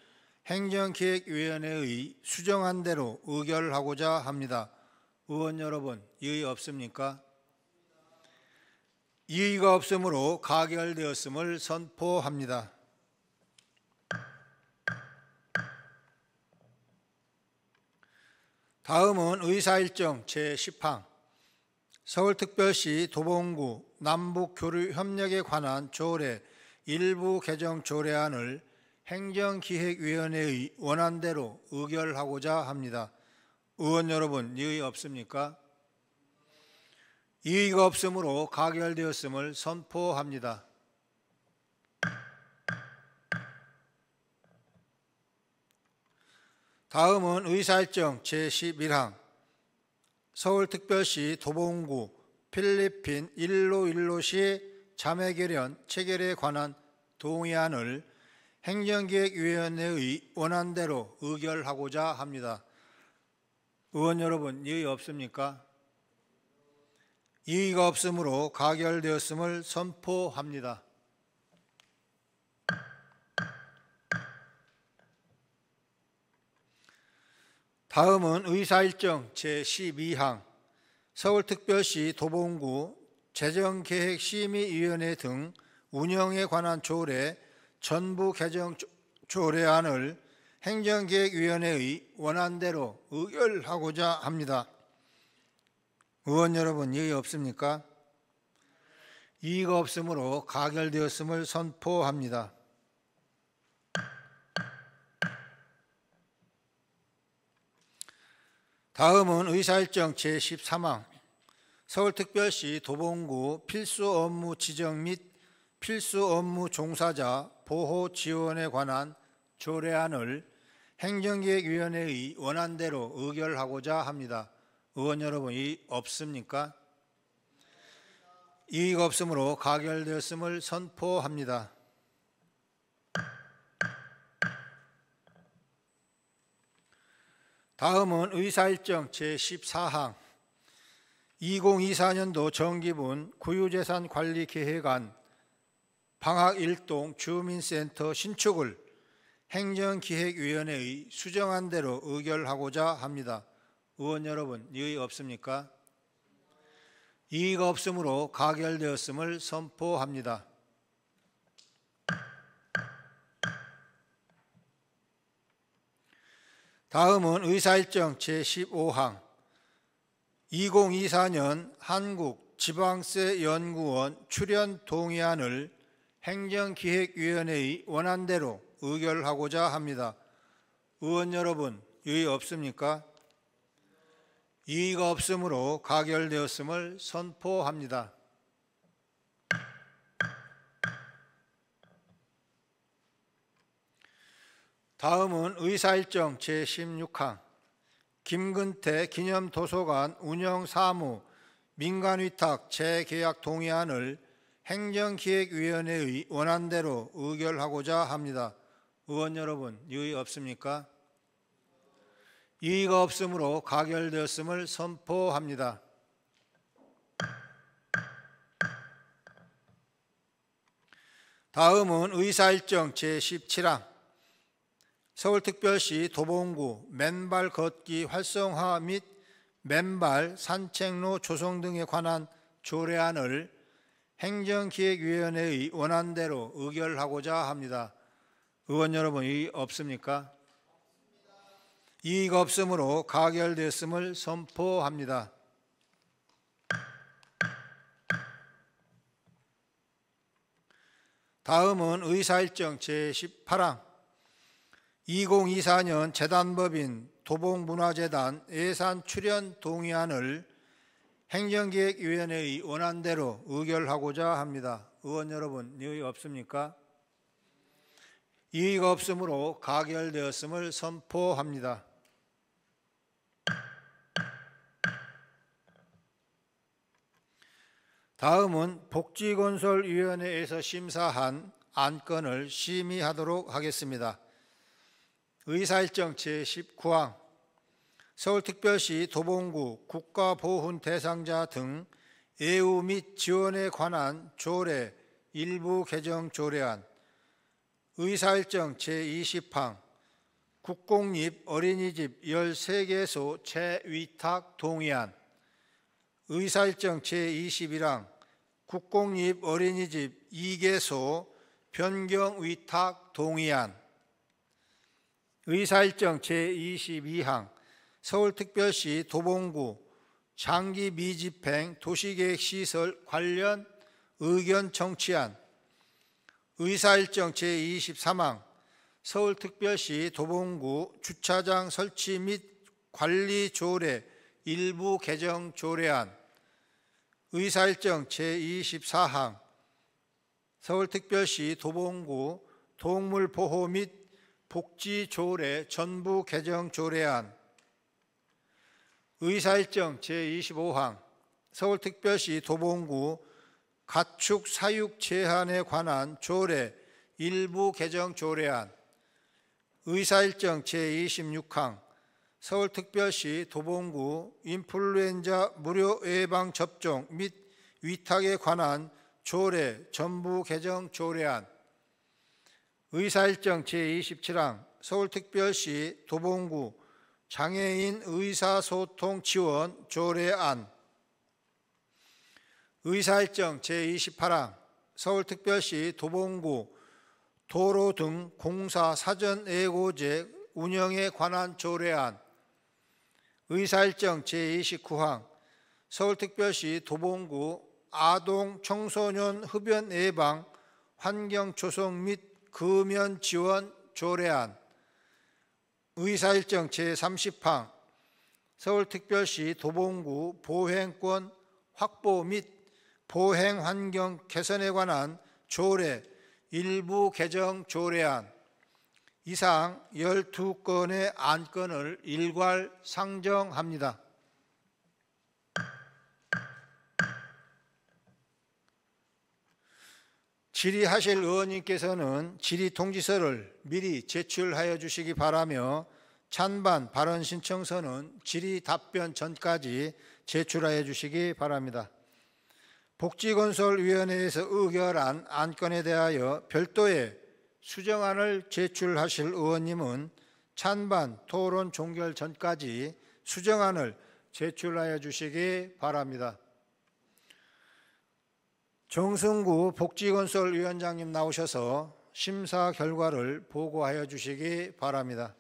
행정기획위원회의 수정안 대로 의결하고자 합니다. 의원 여러분, 이의 없습니까? 이의가 없으므로 가결되었음을 선포합니다. 다음은 의사일정 제10항 서울특별시 도봉구 남북교류협력에 관한 조례 일부 개정 조례안을 행정기획위원회의 원안대로 의결하고자 합니다. 의원 여러분, 이의 없습니까? 이의가 없으므로 가결되었음을 선포합니다. 다음은 의사일정 제11항 서울특별시 도봉구 필리핀 일로일로시 자매결연 체결에 관한 동의안을 행정기획위원회의 원안대로 의결하고자 합니다. 의원 여러분, 이의 없습니까? 이의가 없으므로 가결되었음을 선포합니다. 다음은 의사일정 제12항 서울특별시 도봉구 재정계획심의위원회 등 운영에 관한 조례 전부 개정 조례안을 행정기획위원회의 원안대로 의결하고자 합니다. 의원 여러분, 이의 없습니까? 이의가 없으므로 가결되었음을 선포합니다. 다음은 의사일정 제13항 서울특별시 도봉구 필수 업무 지정 및 필수 업무 종사자 보호 지원에 관한 조례안을 행정기획위원회의 원안대로 의결하고자 합니다. 의원 여러분, 이의 없습니까? 이의가 없으므로 가결되었음을 선포합니다. 다음은 의사일정 제14항 2024년도 정기분 구유재산관리계획안 방학일동 주민센터 신축을 행정기획위원회의 수정안대로 의결하고자 합니다. 의원 여러분, 이의 없습니까? 이의가 없으므로 가결되었음을 선포합니다. 다음은 의사일정 제15항 2024년 한국지방세연구원 출연 동의안을 행정기획위원회의 원안대로 의결하고자 합니다. 의원 여러분, 이의 없습니까? 이의가 없으므로 가결되었음을 선포합니다. 다음은 의사일정 제16항 김근태 기념도서관 운영사무 민간위탁 재계약 동의안을 행정기획위원회의 원안대로 의결하고자 합니다. 의원 여러분, 이의 없습니까? 이의가 없으므로 가결되었음을 선포합니다. 다음은 의사일정 제17항 서울특별시 도봉구 맨발 걷기 활성화 및 맨발 산책로 조성 등에 관한 조례안을 행정기획위원회의 원안대로 의결하고자 합니다. 의원 여러분, 이의 없습니까? 이의가 없으므로 가결되었음을 선포합니다. 다음은 의사일정 제18항 2024년 재단법인 도봉문화재단 예산 출연 동의안을 행정기획위원회의 원안대로 의결하고자 합니다. 의원 여러분, 이의 없습니까? 이의가 없으므로 가결되었음을 선포합니다. 다음은 복지건설위원회에서 심사한 안건을 심의하도록 하겠습니다. 의사일정 제19항 서울특별시 도봉구 국가보훈 대상자 등 예우 및 지원에 관한 조례 일부 개정 조례안 의사일정 제20항 국공립 어린이집 13개소 재위탁 동의안 의사일정 제21항 국공립 어린이집 2개소 변경 위탁 동의안 의사일정 제22항 서울특별시 도봉구 장기 미집행 도시계획시설 관련 의견 청취안 의사일정 제23항 서울특별시 도봉구 주차장 설치 및 관리 조례 일부 개정 조례안 의사일정 제24항 서울특별시 도봉구 동물보호 및 복지조례 전부 개정 조례안 의사일정 제25항 서울특별시 도봉구 가축 사육 제한에 관한 조례 일부 개정 조례안 의사일정 제26항 서울특별시 도봉구 인플루엔자 무료 예방 접종 및 위탁에 관한 조례 전부 개정 조례안 의사일정 제27항 서울특별시 도봉구 장애인 의사소통 지원 조례안 의사일정 제28항 서울특별시 도봉구 도로 등 공사 사전 예고제 운영에 관한 조례안 의사일정 제29항 서울특별시 도봉구 아동 청소년 흡연 예방 환경 조성 및 금연 지원 조례안 의사일정 제30항 서울특별시 도봉구 보행권 확보 및 보행 환경 개선에 관한 조례 일부 개정 조례안 이상 12건의 안건을 일괄 상정합니다. 질의하실 의원님께서는 질의 통지서를 미리 제출하여 주시기 바라며 찬반 발언 신청서는 질의 답변 전까지 제출하여 주시기 바랍니다. 복지건설위원회에서 의결한 안건에 대하여 별도의 수정안을 제출하실 의원님은 찬반 토론 종결 전까지 수정안을 제출하여 주시기 바랍니다. 정승구 복지건설위원장님 나오셔서 심사 결과를 보고하여 주시기 바랍니다.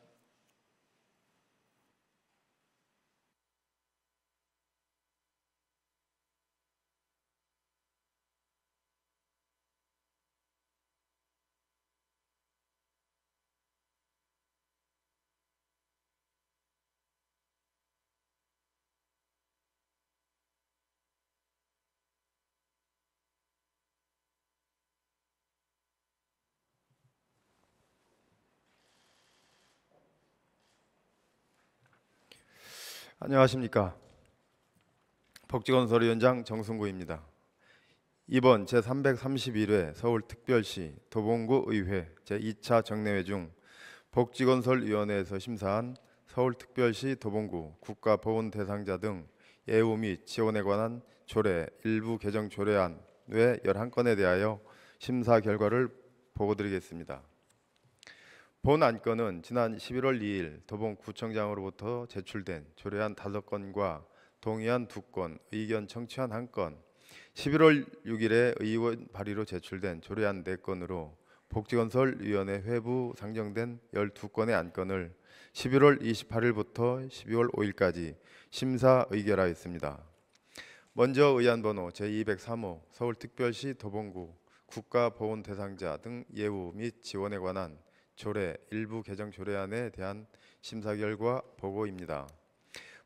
안녕하십니까. 복지건설위원장 정승구입니다. 이번 제331회 서울특별시 도봉구의회 제2차 정례회 중 복지건설위원회에서 심사한 서울특별시 도봉구 국가보훈 대상자 등 예우 및 지원에 관한 조례 일부 개정 조례안 외 11건에 대하여 심사 결과를 보고드리겠습니다. 본 안건은 지난 11월 2일 도봉구청장으로부터 제출된 조례안 5건과 동의안 2건, 의견 청취안 1건, 11월 6일에 의원 발의로 제출된 조례안 4건으로 복지건설위원회 회부 상정된 12건의 안건을 11월 28일부터 12월 5일까지 심사 의결하였습니다. 먼저 의안번호 제203호 서울특별시 도봉구 국가보훈 대상자 등 예우 및 지원에 관한 조례 일부 개정 조례안에 대한 심사 결과 보고입니다.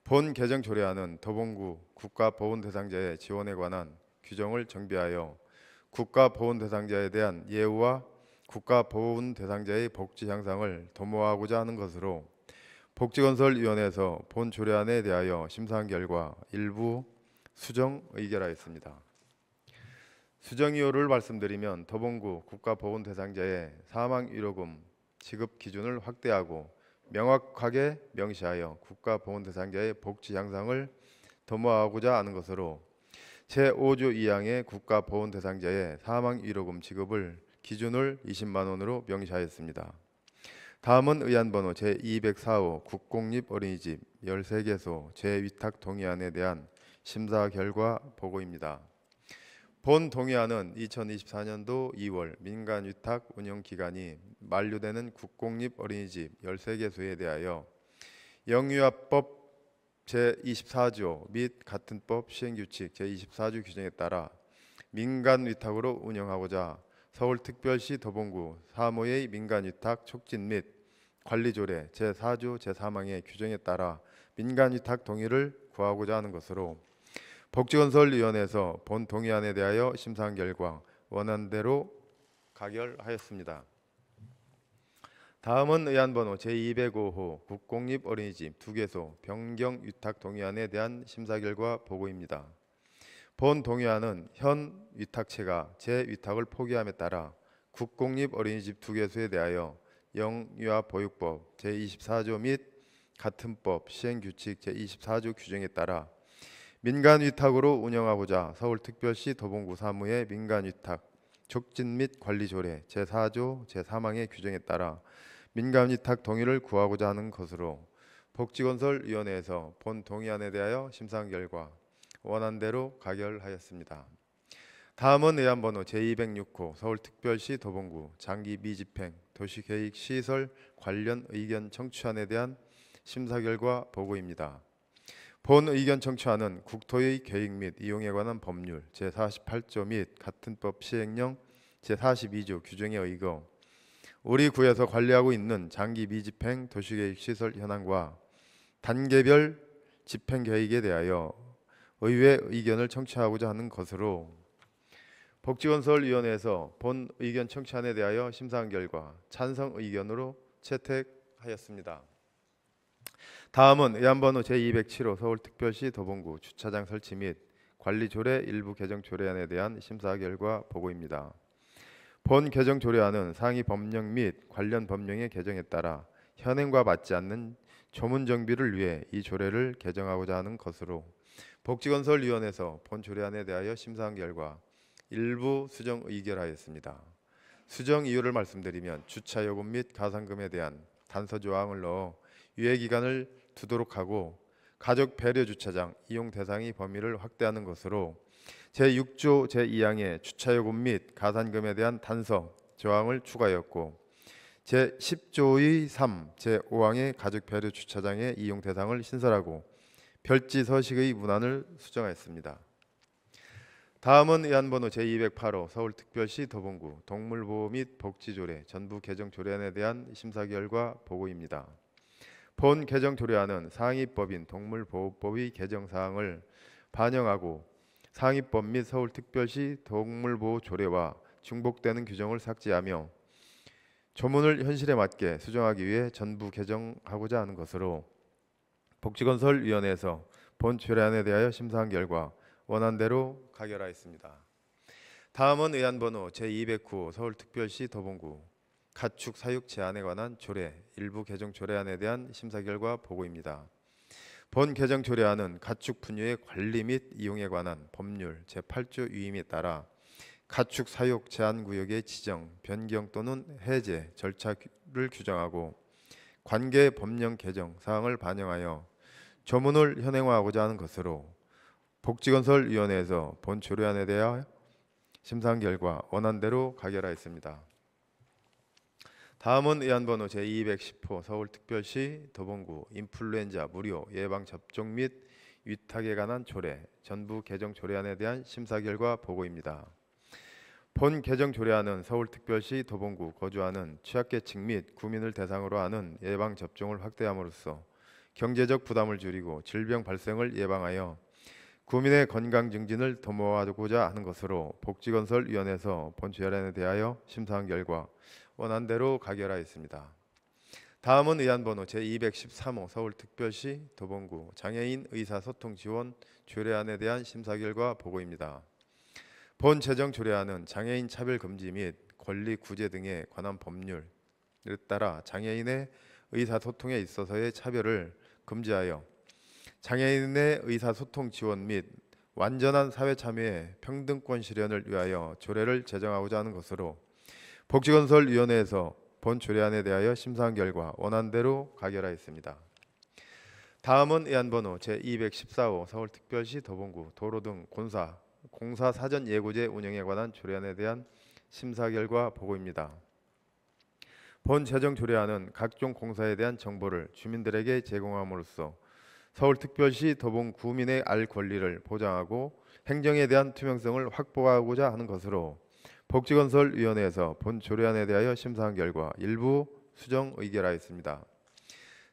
본 개정 조례안은 도봉구 국가보훈 대상자의 지원에 관한 규정을 정비하여 국가보훈 대상자에 대한 예우와 국가보훈 대상자의 복지 향상을 도모하고자 하는 것으로 복지건설위원회에서 본 조례안에 대하여 심사한 결과 일부 수정 의결하였습니다. 수정 이유를 말씀드리면 도봉구 국가보훈 대상자의 사망위로금 지급 기준을 확대하고 명확하게 명시하여 국가보훈 대상자의 복지 향상을 도모하고자 하는 것으로 제5조 2항의 국가보훈 대상자의 사망위로금 지급을 기준을 20만 원으로 명시하였습니다. 다음은 의안번호 제204호 국공립어린이집 13개소 재위탁 동의안에 대한 심사 결과 보고입니다. 본 동의안은 2024년도 2월 민간위탁 운영기간이 만료되는 국공립어린이집 13개소에 대하여 영유아법 제24조 및 같은 법 시행규칙 제24조 규정에 따라 민간위탁으로 운영하고자 서울특별시 도봉구 3호의 민간위탁 촉진 및 관리조례 제4조 제3항의 규정에 따라 민간위탁 동의를 구하고자 하는 것으로 복지건설위원회에서 본 동의안에 대하여 심사한 결과 원안대로 가결하였습니다. 다음은 의안번호 제205호 국공립어린이집 2개소 변경위탁 동의안에 대한 심사 결과 보고입니다. 본 동의안은 현 위탁체가 재위탁을 포기함에 따라 국공립어린이집 2개소에 대하여 영유아보육법 제24조 및 같은 법 시행규칙 제24조 규정에 따라 민간위탁으로 운영하고자 서울특별시 도봉구 3호의 민간위탁 촉진 및 관리조례 제4조 제3항의 규정에 따라 민간위탁 동의를 구하고자 하는 것으로 복지건설위원회에서 본 동의안에 대하여 심사한 결과 원안대로 가결하였습니다. 다음은 의안번호 제206호 서울특별시 도봉구 장기 미집행 도시계획시설 관련 의견 청취안에 대한 심사 결과 보고입니다. 본 의견 청취안은 국토의 계획 및 이용에 관한 법률 제48조 및 같은 법 시행령 제42조 규정에 의거 우리 구에서 관리하고 있는 장기 미집행 도시계획시설 현황과 단계별 집행 계획에 대하여 의회 의견을 청취하고자 하는 것으로 복지건설위원회에서 본 의견 청취안에 대하여 심사한 결과 찬성 의견으로 채택하였습니다. 다음은 의안번호 제207호 서울특별시 도봉구 주차장 설치 및 관리 조례 일부 개정 조례안에 대한 심사 결과 보고입니다. 본 개정 조례안은 상위 법령 및 관련 법령의 개정에 따라 현행과 맞지 않는 조문 정비를 위해 이 조례를 개정하고자 하는 것으로 복지건설위원회에서 본 조례안에 대하여 심사한 결과 일부 수정 의결하였습니다. 수정 이유를 말씀드리면 주차요금 및 가산금에 대한 단서 조항을 넣어 유예 기간을 두도록 하고 가족 배려 주차장 이용 대상이 범위를 확대하는 것으로 제6조 제2항에 주차요금 및 가산금에 대한 단서 조항을 추가하였고 제10조의 3 제5항의 가족 배려 주차장의 이용 대상을 신설하고 별지 서식의 문안을 수정하였습니다. 다음은 의안번호 제208호 서울특별시 도봉구 동물보호 및 복지조례 전부 개정 조례안에 대한 심사 결과 보고입니다. 본 개정 조례안은 상위법인 동물보호법의 개정 사항을 반영하고 상위법 및 서울특별시 동물보호조례와 중복되는 규정을 삭제하며 조문을 현실에 맞게 수정하기 위해 전부 개정하고자 하는 것으로 복지건설위원회에서 본 조례안에 대하여 심사한 결과 원안대로 가결하였습니다. 다음은 의안번호 제209호 서울특별시 도봉구 가축 사육 제한에 관한 조례 일부 개정 조례안에 대한 심사 결과 보고입니다. 본 개정 조례안은 가축 분유의 관리 및 이용에 관한 법률 제8조 유임에 따라 가축 사육 제한 구역의 지정, 변경 또는 해제 절차를 규정하고 관계 법령 개정 사항을 반영하여 조문을 현행화하고자 하는 것으로 복지건설위원회에서 본 조례안에 대하여 심사한 결과 원안대로 가결하였습니다. 다음은 의안번호 제210호 서울특별시 도봉구 인플루엔자 무료 예방접종 및 위탁에 관한 조례 전부 개정 조례안에 대한 심사 결과 보고입니다. 본 개정 조례안은 서울특별시 도봉구 거주하는 취약계층 및 구민을 대상으로 하는 예방접종을 확대함으로써 경제적 부담을 줄이고 질병 발생을 예방하여 구민의 건강 증진을 도모하고자 하는 것으로 복지건설위원회에서 본 조례안에 대하여 심사한 결과 원안대로 가결하였습니다. 다음은 의안번호 제213호 서울특별시 도봉구 장애인 의사소통 지원 조례안에 대한 심사 결과 보고입니다. 본 제정 조례안은 장애인 차별 금지 및 권리 구제 등에 관한 법률에 따라 장애인의 의사소통에 있어서의 차별을 금지하여 장애인의 의사소통 지원 및 완전한 사회 참여의 평등권 실현을 위하여 조례를 제정하고자 하는 것으로 복지건설위원회에서 본 조례안에 대하여 심사한 결과 원안대로 가결하였습니다. 다음은 의안번호 제214호 서울특별시 도봉구 도로 등 공사 사전 예고제 운영에 관한 조례안에 대한 심사 결과 보고입니다. 본 제정 조례안은 각종 공사에 대한 정보를 주민들에게 제공함으로써 서울특별시 도봉구민의 알 권리를 보장하고 행정에 대한 투명성을 확보하고자 하는 것으로 복지건설위원회에서 본 조례안에 대하여 심사한 결과 일부 수정 의결하였습니다.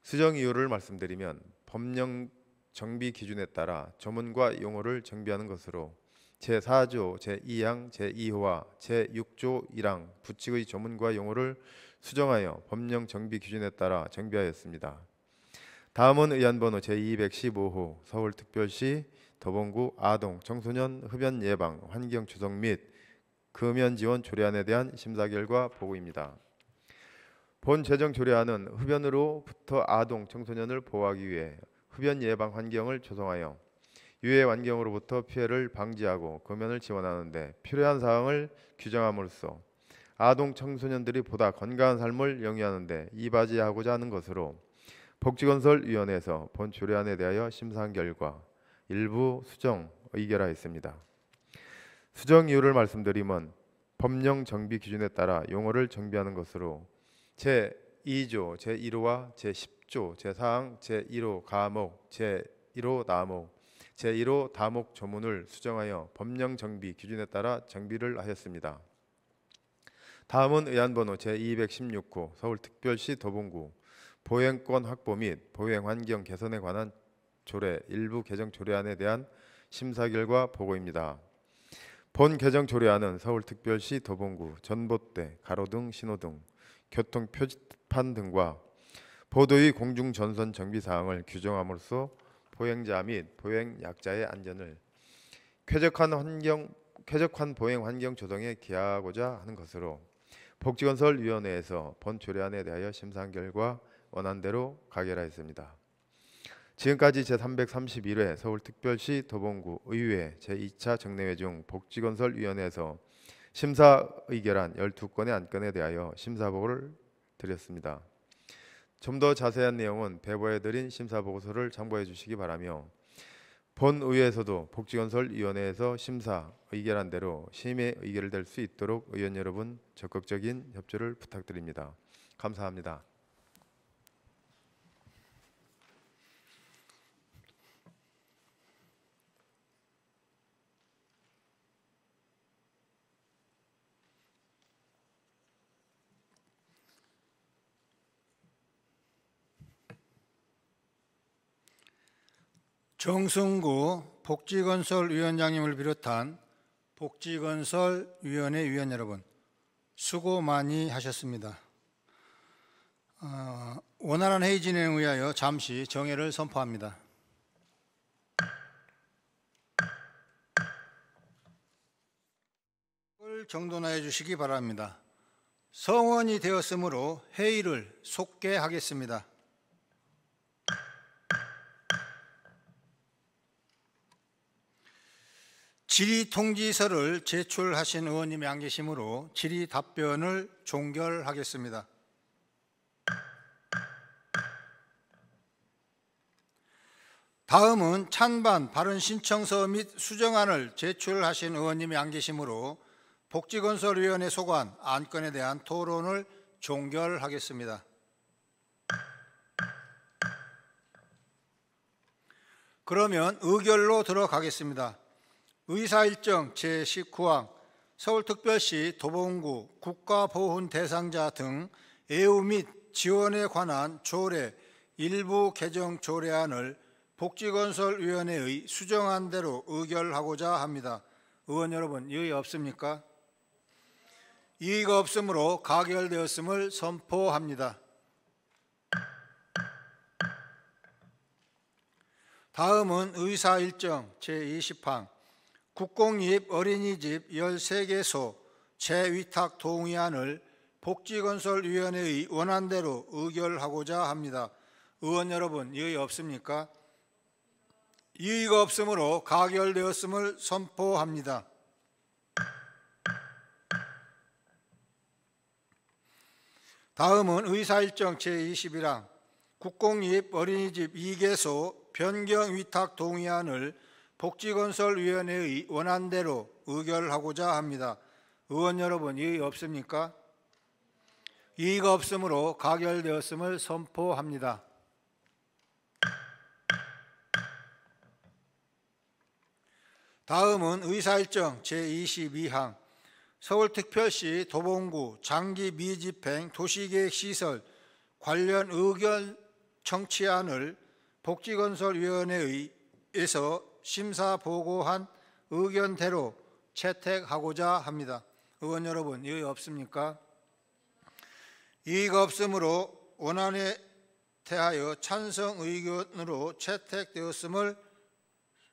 수정 이유를 말씀드리면 법령 정비 기준에 따라 조문과 용어를 정비하는 것으로 제4조 제2항 제2호와 제6조 1항 부칙의 조문과 용어를 수정하여 법령 정비 기준에 따라 정비하였습니다. 다음은 의안번호 제215호 서울특별시 도봉구 아동 청소년 흡연 예방 환경 조성 및 금연 지원 조례안에 대한 심사 결과 보고입니다. 본 제정 조례안은 흡연으로부터 아동 청소년을 보호하기 위해 흡연 예방 환경을 조성하여 유해 환경으로부터 피해를 방지하고 금연을 지원하는 데 필요한 사항을 규정함으로써 아동 청소년들이 보다 건강한 삶을 영위하는 데 이바지하고자 하는 것으로 복지건설위원회에서 본 조례안에 대하여 심사한 결과 일부 수정 의결하였습니다. 수정 이유를 말씀드리면 법령 정비 기준에 따라 용어를 정비하는 것으로 제2조 제1호와 제10조 제4항 제1호 가목 제1호 나목 제1호 다목 조문을 수정하여 법령 정비 기준에 따라 정비를 하였습니다. 다음은 의안번호 제216호 서울특별시 도봉구 보행권 확보 및 보행 환경 개선에 관한 조례 일부 개정 조례안에 대한 심사 결과 보고입니다. 본 개정 조례안은 서울특별시 도봉구 전봇대, 가로등, 신호등, 교통 표지판 등과 보도의 공중 전선 정비 사항을 규정함으로써 보행자 및 보행 약자의 안전을 쾌적한 보행 환경 조성에 기하고자 하는 것으로 복지건설위원회에서 본 조례안에 대하여 심사한 결과 원안대로 가결하였습니다. 지금까지 제331회 서울특별시 도봉구 의회 제2차 정례회 중 복지건설위원회에서 심사 의결한 12건의 안건에 대하여 심사보고를 드렸습니다. 좀 더 자세한 내용은 배부해드린 심사보고서를 참고해 주시기 바라며 본 의회에서도 복지건설위원회에서 심사 의결한 대로 심의 의결될 수 있도록 의원 여러분 적극적인 협조를 부탁드립니다. 감사합니다. 정승구 복지건설위원장님을 비롯한 복지건설위원회 위원 여러분, 수고 많이 하셨습니다. 원활한 회의 진행을 위하여 잠시 정회를 선포합니다. 정돈하여 주시기 바랍니다. 성원이 되었으므로 회의를 속개하겠습니다. 질의통지서를 제출하신 의원님이 안 계시므로 질의 답변을 종결하겠습니다. 다음은 찬반 발언 신청서 및 수정안을 제출하신 의원님이 안 계시므로 복지건설위원회 소관 안건에 대한 토론을 종결하겠습니다. 그러면 의결로 들어가겠습니다. 의사일정 제19항 서울특별시 도봉구 국가보훈 대상자 등 애우 및 지원에 관한 조례 일부 개정 조례안을 복지건설위원회의 수정안대로 의결하고자 합니다. 의원 여러분, 이의 없습니까? 이의가 없으므로 가결되었음을 선포합니다. 다음은 의사일정 제20항 국공립 어린이집 13개소 재위탁 동의안을 복지건설위원회의 원안대로 의결하고자 합니다. 의원 여러분, 이의 없습니까? 이의가 없으므로 가결되었음을 선포합니다. 다음은 의사일정 제21항 국공립 어린이집 2개소 변경 위탁 동의안을 복지건설위원회의 원안대로 의결하고자 합니다. 의원 여러분, 이의 없습니까? 이의가 없으므로 가결되었음을 선포합니다. 다음은 의사일정 제22항 서울특별시 도봉구 장기 미집행 도시계획시설 관련 의견 청취안을 복지건설위원회에서 심사 보고한 의견대로 채택하고자 합니다. 의원 여러분, 이의 없습니까? 이의가 없으므로 원안에 대하여 찬성 의견으로 채택되었음을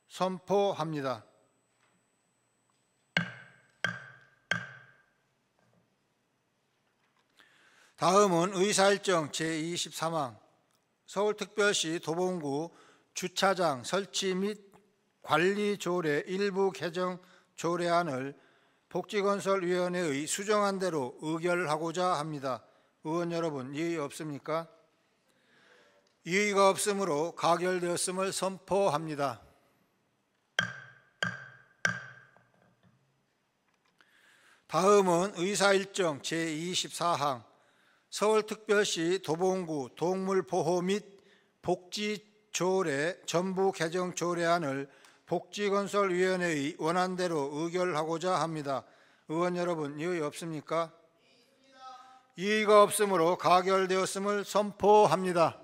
선포합니다. 다음은 의사일정 제23항 서울특별시 도봉구 주차장 설치 및 관리 조례 일부 개정 조례안을 복지건설위원회의 수정안대로 의결하고자 합니다. 의원 여러분, 이의 없습니까? 이의가 없으므로 가결되었음을 선포합니다. 다음은 의사일정 제24항 서울특별시 도봉구 동물보호 및 복지조례 전부 개정 조례안을 복지건설위원회의 원안대로 의결하고자 합니다. 의원 여러분, 이의 없습니까? 이의가 없으므로 가결되었음을 선포합니다.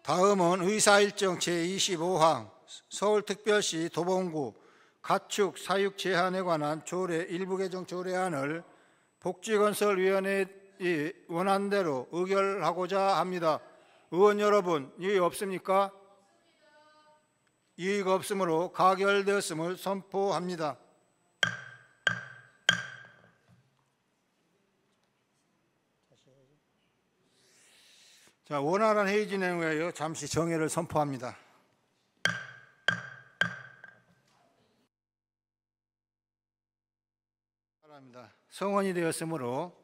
다음은 의사일정 제25항 서울특별시 도봉구 가축 사육 제한에 관한 조례 일부 개정 조례안을 복지건설위원회의 원안대로 의결하고자 합니다. 의원 여러분, 이의 없습니까? 이의가 없으므로 가결되었음을 선포합니다. 자, 원활한 회의 진행을 위하여 잠시 정회를 선포합니다. 바랍니다. 성원이 되었으므로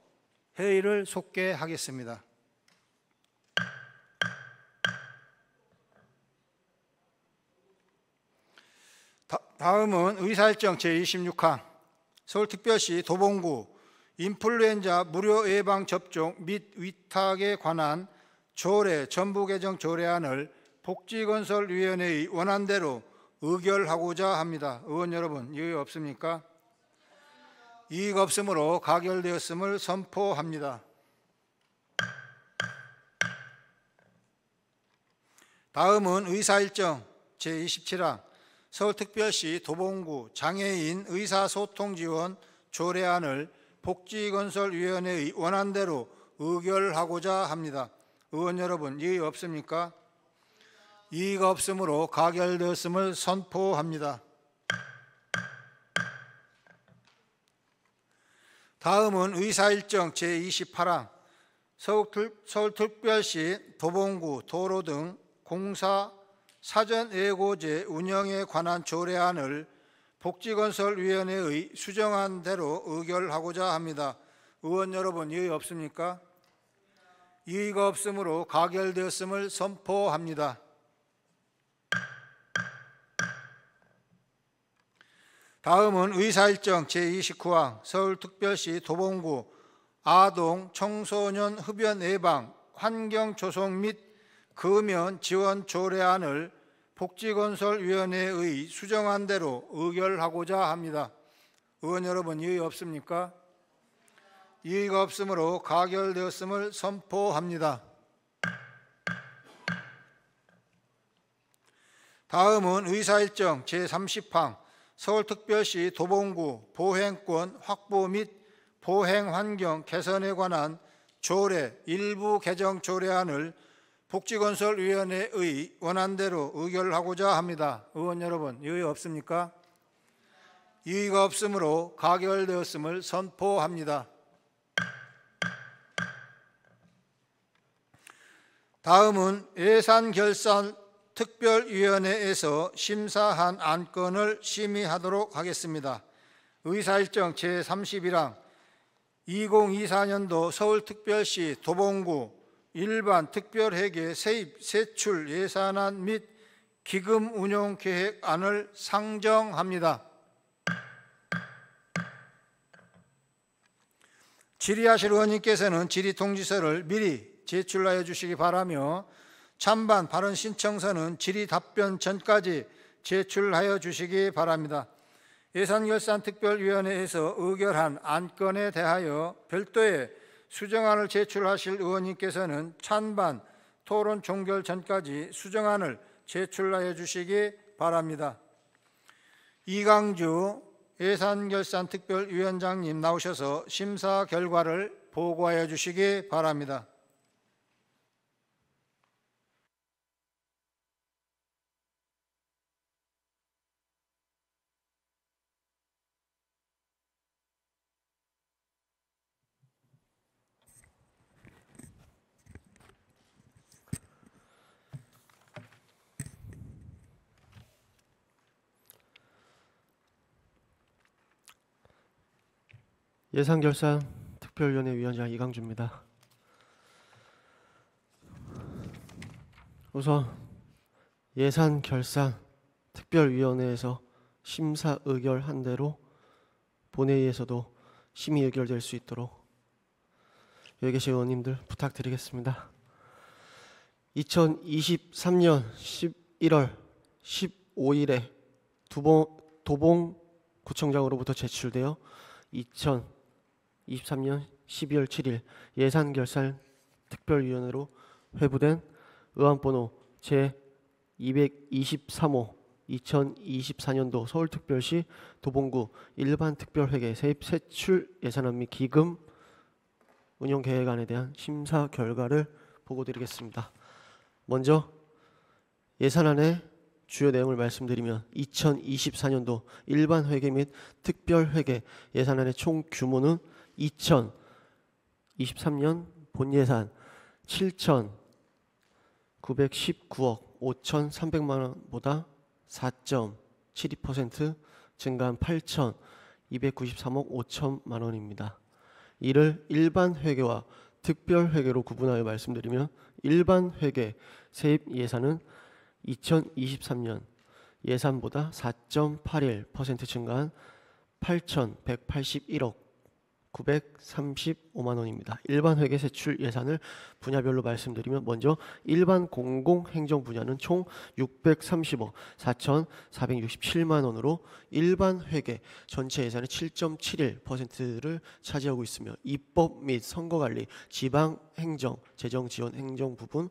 회의를 속개하겠습니다. 다음은 의사일정 제26항 서울특별시 도봉구 인플루엔자 무료 예방 접종 및 위탁에 관한 조례 전부 개정 조례안을 복지건설위원회의 원안대로 의결하고자 합니다. 의원 여러분, 이의 없습니까? 이의가 없으므로 가결되었음을 선포합니다. 다음은 의사일정 제27항 서울특별시 도봉구 장애인 의사소통지원 조례안을 복지건설위원회의 원안대로 의결하고자 합니다. 의원 여러분, 이의 없습니까? 이의가 없으므로 가결되었음을 선포합니다. 다음은 의사일정 제28항 서울특별시 도봉구 도로 등 공사 사전예고제 운영에 관한 조례안을 복지건설위원회의 수정안 대로 의결하고자 합니다. 의원 여러분, 이의 없습니까? 이의가 없으므로 가결되었음을 선포합니다. 다음은 의사일정 제29항 서울특별시 도봉구 아동 청소년 흡연 예방 환경 조성 및 금연 지원 조례안을 복지건설위원회의 수정안대로 의결하고자 합니다. 의원 여러분, 이의 없습니까? 이의가 없으므로 가결되었음을 선포합니다. 다음은 의사일정 제30항 서울특별시 도봉구 보행권 확보 및 보행환경 개선에 관한 조례 일부 개정 조례안을 복지건설위원회의 원안대로 의결하고자 합니다. 의원 여러분, 이의 없습니까? 이의가 없으므로 가결되었음을 선포합니다. 다음은 예산결산특별위원회에서 심사한 안건을 심의하도록 하겠습니다. 의사일정 제31항 2024년도 서울특별시 도봉구 일반 특별회계 세입 세출 예산안 및 기금 운용 계획안을 상정합니다. 질의하실 의원님께서는 질의 통지서를 미리 제출하여 주시기 바라며 찬반 발언 신청서는 질의 답변 전까지 제출하여 주시기 바랍니다. 예산결산특별위원회에서 의결한 안건에 대하여 별도의 수정안을 제출하실 의원님께서는 찬반 토론 종결 전까지 수정안을 제출하여 주시기 바랍니다. 이강주 예산결산특별위원장님 나오셔서 심사 결과를 보고하여 주시기 바랍니다. 예산결산특별위원회 위원장 이강주입니다. 우선 예산결산특별위원회에서 심사 의결한 대로 본회의에서도 심의 의결될 수 있도록 여기 계신 의원님들 부탁드리겠습니다. 2023년 11월 15일에 도봉구청장으로부터 제출되어 2023년 12월 7일 예산결산특별위원회로 회부된 의안번호 제 223호 2024년도 서울특별시 도봉구 일반특별회계 세입세출 예산안 및 기금 운영계획안에 대한 심사 결과를 보고드리겠습니다. 먼저 예산안의 주요 내용을 말씀드리면 2024년도 일반회계 및 특별회계 예산안의 총 규모는 2023년 본예산 7,919억 5,300만 원보다 4.72% 증가한 8,293억 5천만 원입니다. 이를 일반회계와 특별회계로 구분하여 말씀드리면 일반회계 세입 예산은 2023년 예산보다 4.81% 증가한 8,181억 935만 원입니다. 일반 회계 세출 예산을 분야별로 말씀드리면 먼저 일반 공공행정 분야는 총 630억 4,467만 원으로 일반 회계 전체 예산의 7.71%를 차지하고 있으며 입법 및 선거관리, 지방행정, 재정지원 행정 부분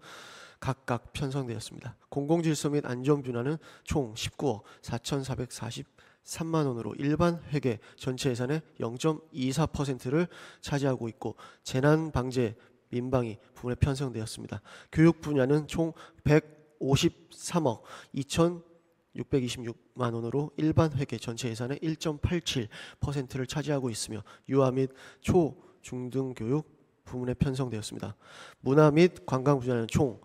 각각 편성되었습니다. 공공질서 및 안전 분야는 총 19억 4,443만 원으로 일반 회계 전체 예산의 0.24%를 차지하고 있고 재난방재 민방위 부문에 편성되었습니다. 교육 분야는 총 153억 2,626만 원으로 일반 회계 전체 예산의 1.87%를 차지하고 있으며 유아 및 초, 중등 교육 부문에 편성되었습니다. 문화 및 관광 분야는 총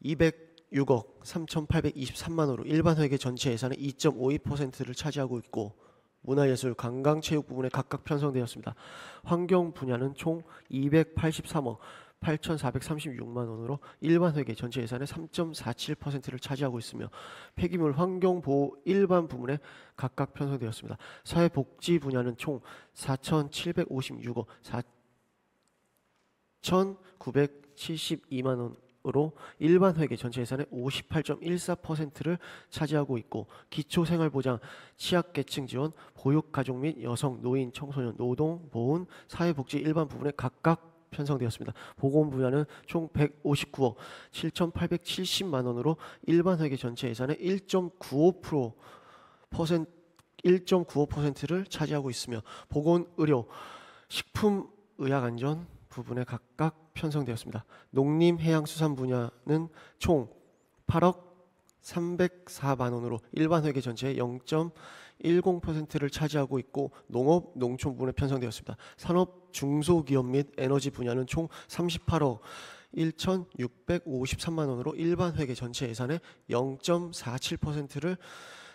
206억 3,823만 원으로 일반 회계 전체 예산의 2.52%를 차지하고 있고 문화예술, 관광체육 부문에 각각 편성되었습니다. 환경 분야는 총 283억 8,436만 원으로 일반 회계 전체 예산의 3.47%를 차지하고 있으며 폐기물 환경보호 일반 부문에 각각 편성되었습니다. 사회복지 분야는 총 4,756억 4,972만 원 으로 일반 회계 전체 예산의 58.14%를 차지하고 있고 기초생활보장, 취약계층 지원, 보육가족 및 여성, 노인, 청소년, 노동, 보훈, 사회복지 일반 부분에 각각 편성되었습니다. 보건 분야는 총 159억 7,870만 원으로 일반 회계 전체 예산의 1.95%를 차지하고 있으며 보건, 의료, 식품, 의약안전 부분에 각각 편성되었습니다. 농림해양수산 분야는 총 8억 304만 원으로 일반 회계 전체의 0.10%를 차지하고 있고 농업, 농촌 부분에 편성되었습니다. 산업, 중소기업 및 에너지 분야는 총 38억 1,653만 원으로 일반 회계 전체 예산의 0.47%를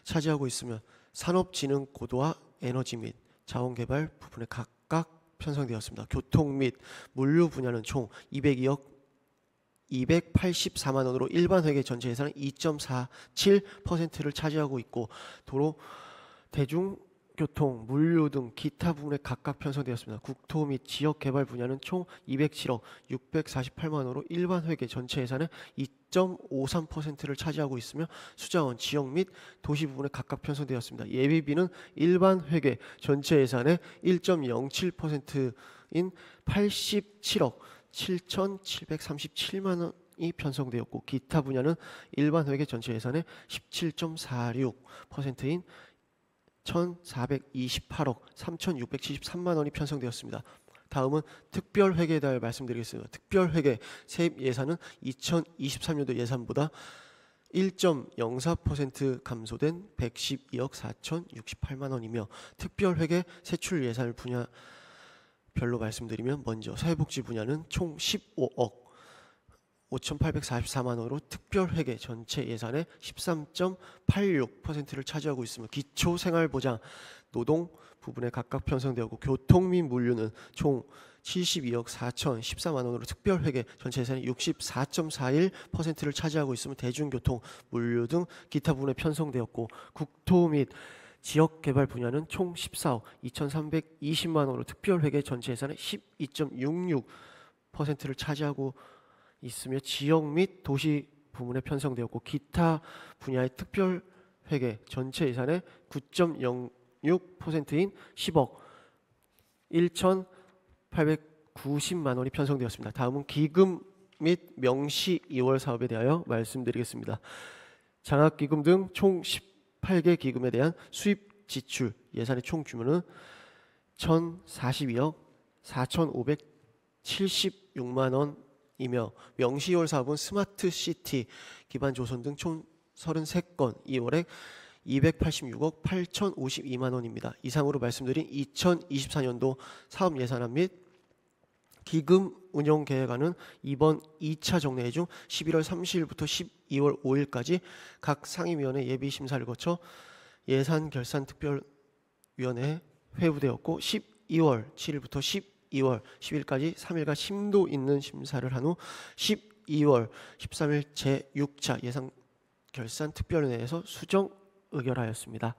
차지하고 있으며 산업진흥, 고도화, 에너지 및 자원개발 부분에 각각 편성되었습니다. 교통 및 물류 분야는 총 202억 284만 원으로 일반 회계 전체 예산의 2.47%를 차지하고 있고 도로, 대중교통, 물류 등 기타 부분에 각각 편성되었습니다. 국토 및 지역개발 분야는 총 207억 648만 원으로 일반 회계 전체 예산의 2.53%를 차지하고 있으며 수자원, 지역 및 도시 부분에 각각 편성되었습니다. 예비비는 일반 회계 전체 예산의 1.07%인 87억 7,737만 원이 편성되었고 기타 분야는 일반 회계 전체 예산의 17.46%인 1,428억 3,673만 원이 편성되었습니다. 다음은 특별회계에 대해 말씀드리겠습니다. 특별회계 세입 예산은 2023년도 예산보다 1.04% 감소된 112억 4,068만 원이며 특별회계 세출 예산을 분야별로 말씀드리면 먼저 사회복지 분야는 총 15억 5,844만 원으로 특별회계 전체 예산의 13.86%를 차지하고 있으며 기초생활보장, 노동 부분에 각각 편성되었고 교통 및 물류는 총 72억 4,014만 원으로 특별회계 전체 예산의 64.41%를 차지하고 있으며 대중교통, 물류 등 기타 부분에 편성되었고 국토 및 지역개발 분야는 총 14억 2,320만 원으로 특별회계 전체 예산의 12.66%를 차지하고 있으며 지역 및 도시 부문에 편성되었고 기타 분야의 특별회계 전체 예산의 9.06%인 10억 1,890만 원이 편성되었습니다. 다음은 기금 및 명시 2월 사업에 대하여 말씀드리겠습니다. 장학기금 등 총 18개 기금에 대한 수입 지출 예산의 총 규모는 1,042억 4,576만 원이며 명시 2월 사업은 스마트시티 기반 조성 등 총 33건 2월에 286억 8,052만 원입니다. 이상으로 말씀드린 2024년도 사업 예산안 및 기금 운영 계획안은 이번 2차 정례회 중 11월 30일부터 12월 5일까지 각 상임위원회 예비 심사를 거쳐 예산결산특별위원회에 회부되었고 12월 7일부터 12월 10일까지 3일간 심도 있는 심사를 한 후 12월 13일 제6차 예산결산특별위원회에서 수정 의결하였습니다.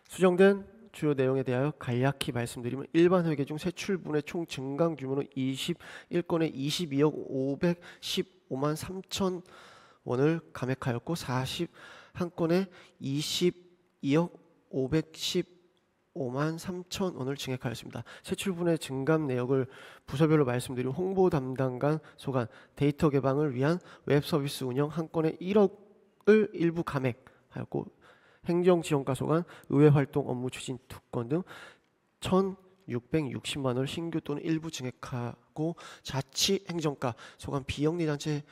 수정된 주요 내용에 대하여 간략히 말씀드리면 일반 회계 중 세출분의 총 증감 규모는 21건에 22억 515만 3천 원을 감액하였고 41건에 22억 515만 3천 원을 증액하였습니다. 세출분의 증감 내역을 부서별로 말씀드리면 홍보 담당관 소관 데이터 개방을 위한 웹서비스 운영 한 건에 1억을 일부 감액하였고 행정지원과 소관 의회활동 업무 추진 2건 등 1,660만 원을 신규 또는 일부 증액하고 자치행정과 소관 비영리단체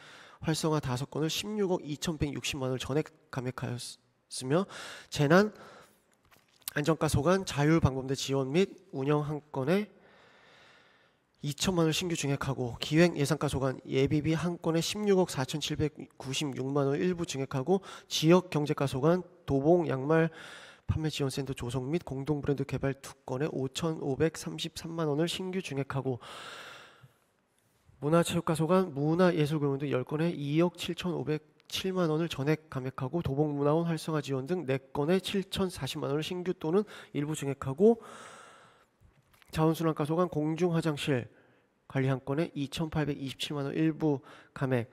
활성화 5건을 16억 2,160만 원을 전액 감액하였으며 재난 안전과 소관 자율방범대 지원 및 운영 한 건에 2천만 원을 신규 증액하고 기획 예산과 소관 예비비 한 건에 16억 4,796만 원을 일부 증액하고 지역 경제과 소관 도봉 양말 판매 지원센터 조성 및 공동 브랜드 개발 2건에 5,533만 원을 신규 증액하고 문화체육과 소관 문화예술공연 등 10건에 2억 7,507만 원을 전액 감액하고 도봉문화원 활성화 지원 등 4건에 7,040만 원을 신규 또는 일부 증액하고 자원순환과 소관 공중화장실 관리 한 건에 2,827만 원 일부 감액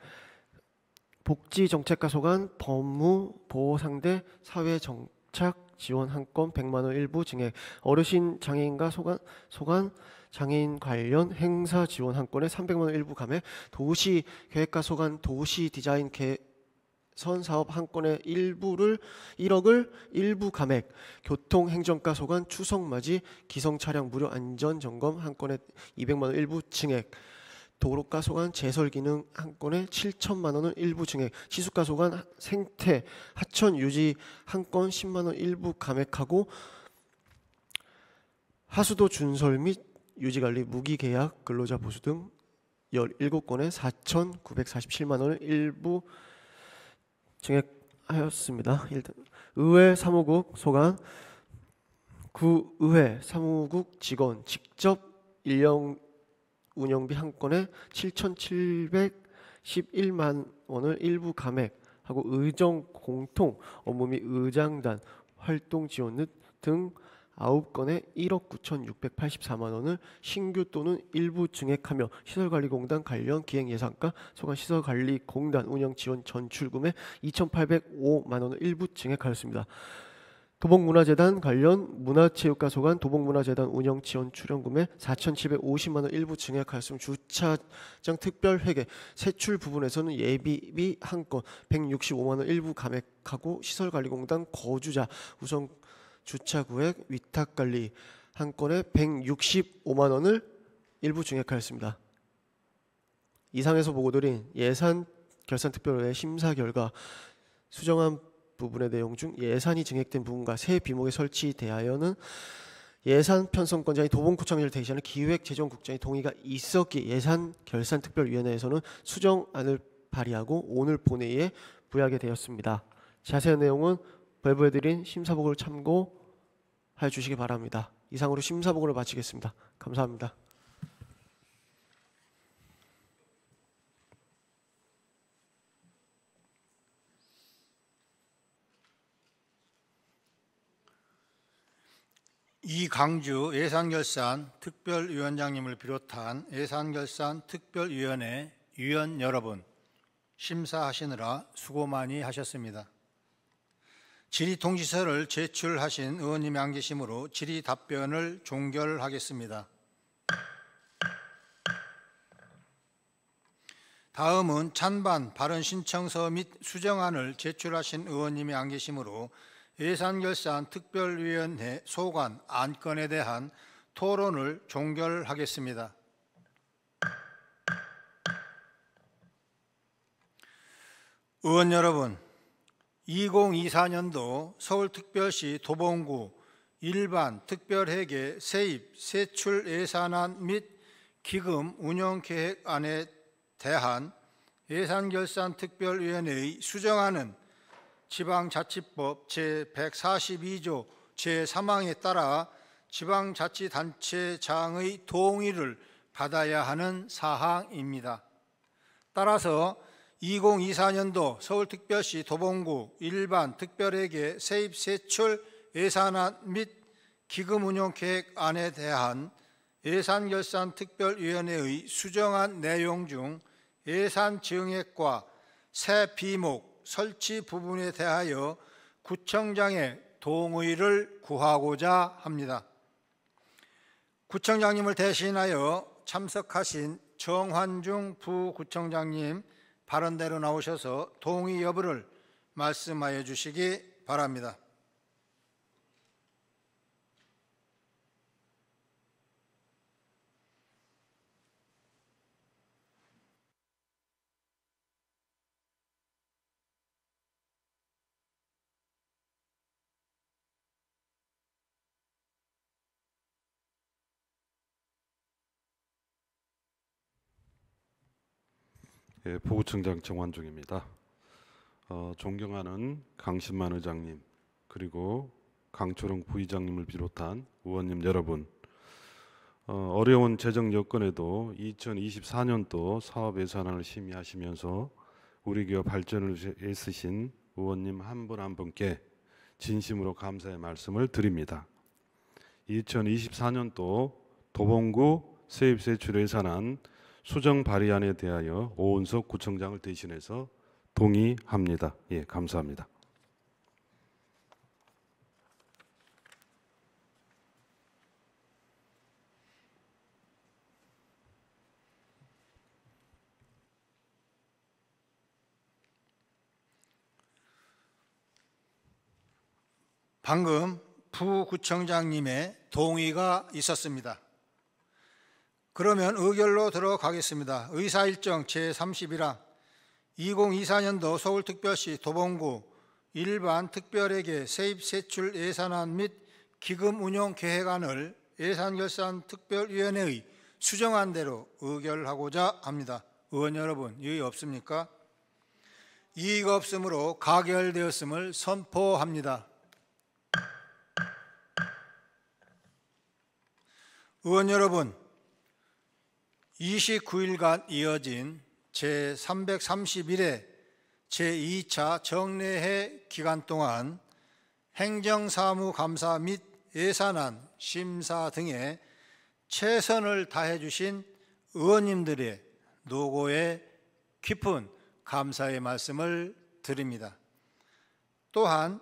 복지정책과 소관 법무 보호상대 사회정착 지원 한 건 100만 원 일부 증액 어르신 장애인과 소관 장애인 관련 행사 지원 한 건에 300만 원 일부 감액 도시계획과 소관 도시디자인 개선 사업 한 건에 1억을 일부 감액 교통행정과 소관 추석맞이 기성차량 무료 안전점검 한 건에 200만 원 일부 증액 도로과 소관 제설기능 한 건에 7천만 원을 일부 증액 시수과 소관 생태 하천 유지 한 건 10만 원 일부 감액하고 하수도 준설 및 유지관리 무기계약 근로자 보수 등 17건에 4,947만 원을 일부 증액하였습니다. 일단 의회 사무국 소관 구의회 사무국 직원 직접 인력 운영비 한 건에 7,711만 원을 일부 감액하고 의정 공통 업무 및 의장단 활동 지원 등 9건에 1억 9,684만 원을 신규 또는 일부 증액하며 시설관리공단 관련 기획예산과 소관 시설관리공단 운영지원 전출금에 2,805만 원을 일부 증액하였습니다. 도봉문화재단 관련 문화체육과 소관 도봉문화재단 운영지원 출연금에 4,750만 원 일부 증액하였으며 주차장 특별회계 세출 부분에서는 예비비 한 건 165만 원 일부 감액하고 시설관리공단 거주자 우선 주차구역 위탁관리 한 건에 165만 원을 일부 증액하였습니다. 이상에서 보고드린 예산결산특별위의 심사 결과 수정한 부분의 내용 중 예산이 증액된 부분과 새 비목에 설치대하여는 예산 편성권자인 도봉구청을 대신하는 기획재정국장의 동의가 있었기에 예산결산특별위원회에서는 수정안을 발의하고 오늘 본회의에 부의하게 되었습니다. 자세한 내용은 발부해드린 심사보고를 참고해 주시기 바랍니다. 이상으로 심사보고를 마치겠습니다. 감사합니다. 이강주 예산결산 특별위원장님을 비롯한 예산결산 특별위원회 위원 여러분, 심사하시느라 수고 많이 하셨습니다. 질의통지서를 제출하신 의원님이 안 계시므로 질의 답변을 종결하겠습니다. 다음은 찬반 발언 신청서 및 수정안을 제출하신 의원님이 안 계시므로 예산결산 특별위원회 소관 안건에 대한 토론을 종결하겠습니다. 의원 여러분, 2024년도 서울특별시 도봉구 일반 특별회계 세입 세출 예산안 및 기금 운영계획안에 대한 예산결산특별위원회의 수정안은 지방자치법 제142조 제3항에 따라 지방자치단체장의 동의를 받아야 하는 사항입니다. 따라서 2024년도 서울특별시 도봉구 일반 특별회계 세입 세출 예산안 및 기금운용계획안에 대한 예산결산특별위원회의 수정안 내용 중 예산 증액과 새 비목 설치 부분에 대하여 구청장의 동의를 구하고자 합니다. 구청장님을 대신하여 참석하신 정환중 부구청장님 발언대로 나오셔서 동의 여부를 말씀하여 주시기 바랍니다. 예, 부구청장 정환중입니다. 존경하는 강신만 의장님 그리고 강초롱 부의장님을 비롯한 의원님 여러분, 어려운 재정 여건에도 2024년도 사업 예산안을 심의하시면서 우리 기업 발전을 애쓰신 의원님 한 분 한 분께 진심으로 감사의 말씀을 드립니다. 2024년도 도봉구 세입세출 예산안 수정 발의안에 대하여 오은석 구청장을 대신해서 동의합니다. 예, 감사합니다. 방금 부구청장님의 동의가 있었습니다. 그러면 의결로 들어가겠습니다. 의사일정 제31항 2024년도 서울특별시 도봉구 일반 특별회계 세입세출 예산안 및 기금운용계획안을 예산결산특별위원회의 수정안대로 의결하고자 합니다. 의원 여러분, 이의 없습니까? 이의가 없으므로 가결되었음을 선포합니다. 의원 여러분, 29일간 이어진 제331회 제2차 정례회 기간 동안 행정사무감사 및 예산안 심사 등에 최선을 다해 주신 의원님들의 노고에 깊은 감사의 말씀을 드립니다. 또한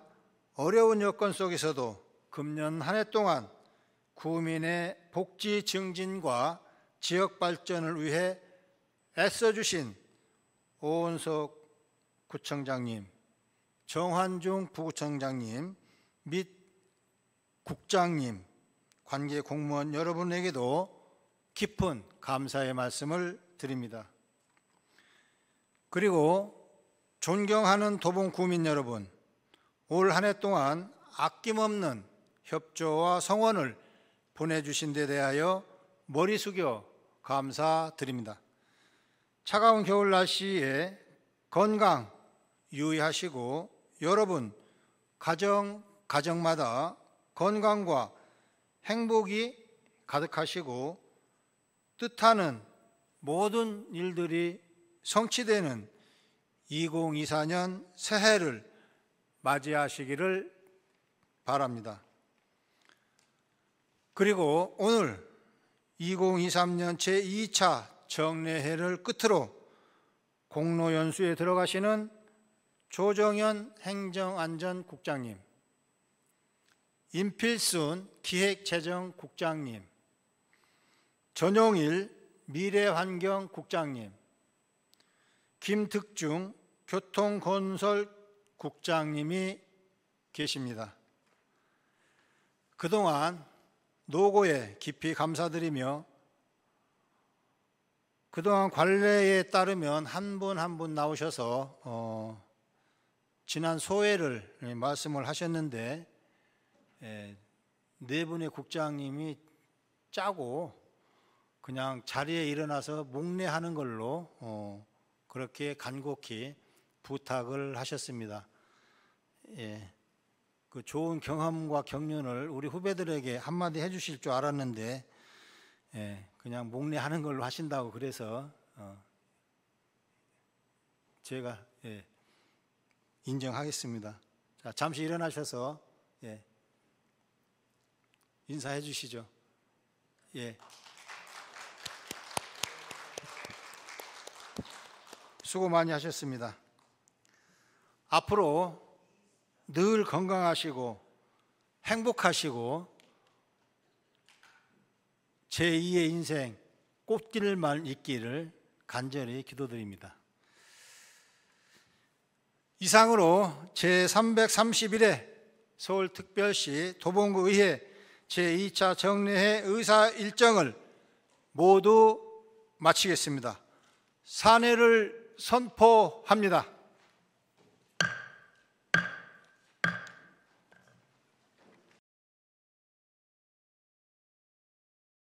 어려운 여건 속에서도 금년 한 해 동안 구민의 복지 증진과 지역 발전을 위해 애써주신 오은석 구청장님, 정환중 부구청장님 및 국장님, 관계 공무원 여러분에게도 깊은 감사의 말씀을 드립니다. 그리고 존경하는 도봉 구민 여러분, 올 한 해 동안 아낌없는 협조와 성원을 보내주신 데 대하여 머리 숙여 감사드립니다. 차가운 겨울 날씨에 건강 유의하시고 여러분 가정마다 건강과 행복이 가득하시고 뜻하는 모든 일들이 성취되는 2024년 새해를 맞이하시기를 바랍니다. 그리고 오늘 2023년 제2차 정례회를 끝으로 공로연수에 들어가시는 조정현 행정안전국장님, 임필순 기획재정국장님, 전용일 미래환경국장님, 김득중 교통건설국장님이 계십니다. 그동안 노고에 깊이 감사드리며 그동안 관례에 따르면 한 분 한 분 나오셔서 지난 소회를 말씀을 하셨는데 네 분의 국장님이 짜고 그냥 자리에 일어나서 묵례하는 걸로 그렇게 간곡히 부탁을 하셨습니다. 그 좋은 경험과 경륜을 우리 후배들에게 한마디 해주실 줄 알았는데 그냥 묵례하는 걸로 하신다고 그래서 제가 인정하겠습니다. 자, 잠시 일어나셔서 인사해 주시죠. 수고 많이 하셨습니다. 앞으로 늘 건강하시고 행복하시고 제2의 인생 꽃길만 있기를 간절히 기도드립니다. 이상으로 제331회 서울특별시 도봉구의회 제2차 정례회 의사 일정을 모두 마치겠습니다. 산회를 선포합니다.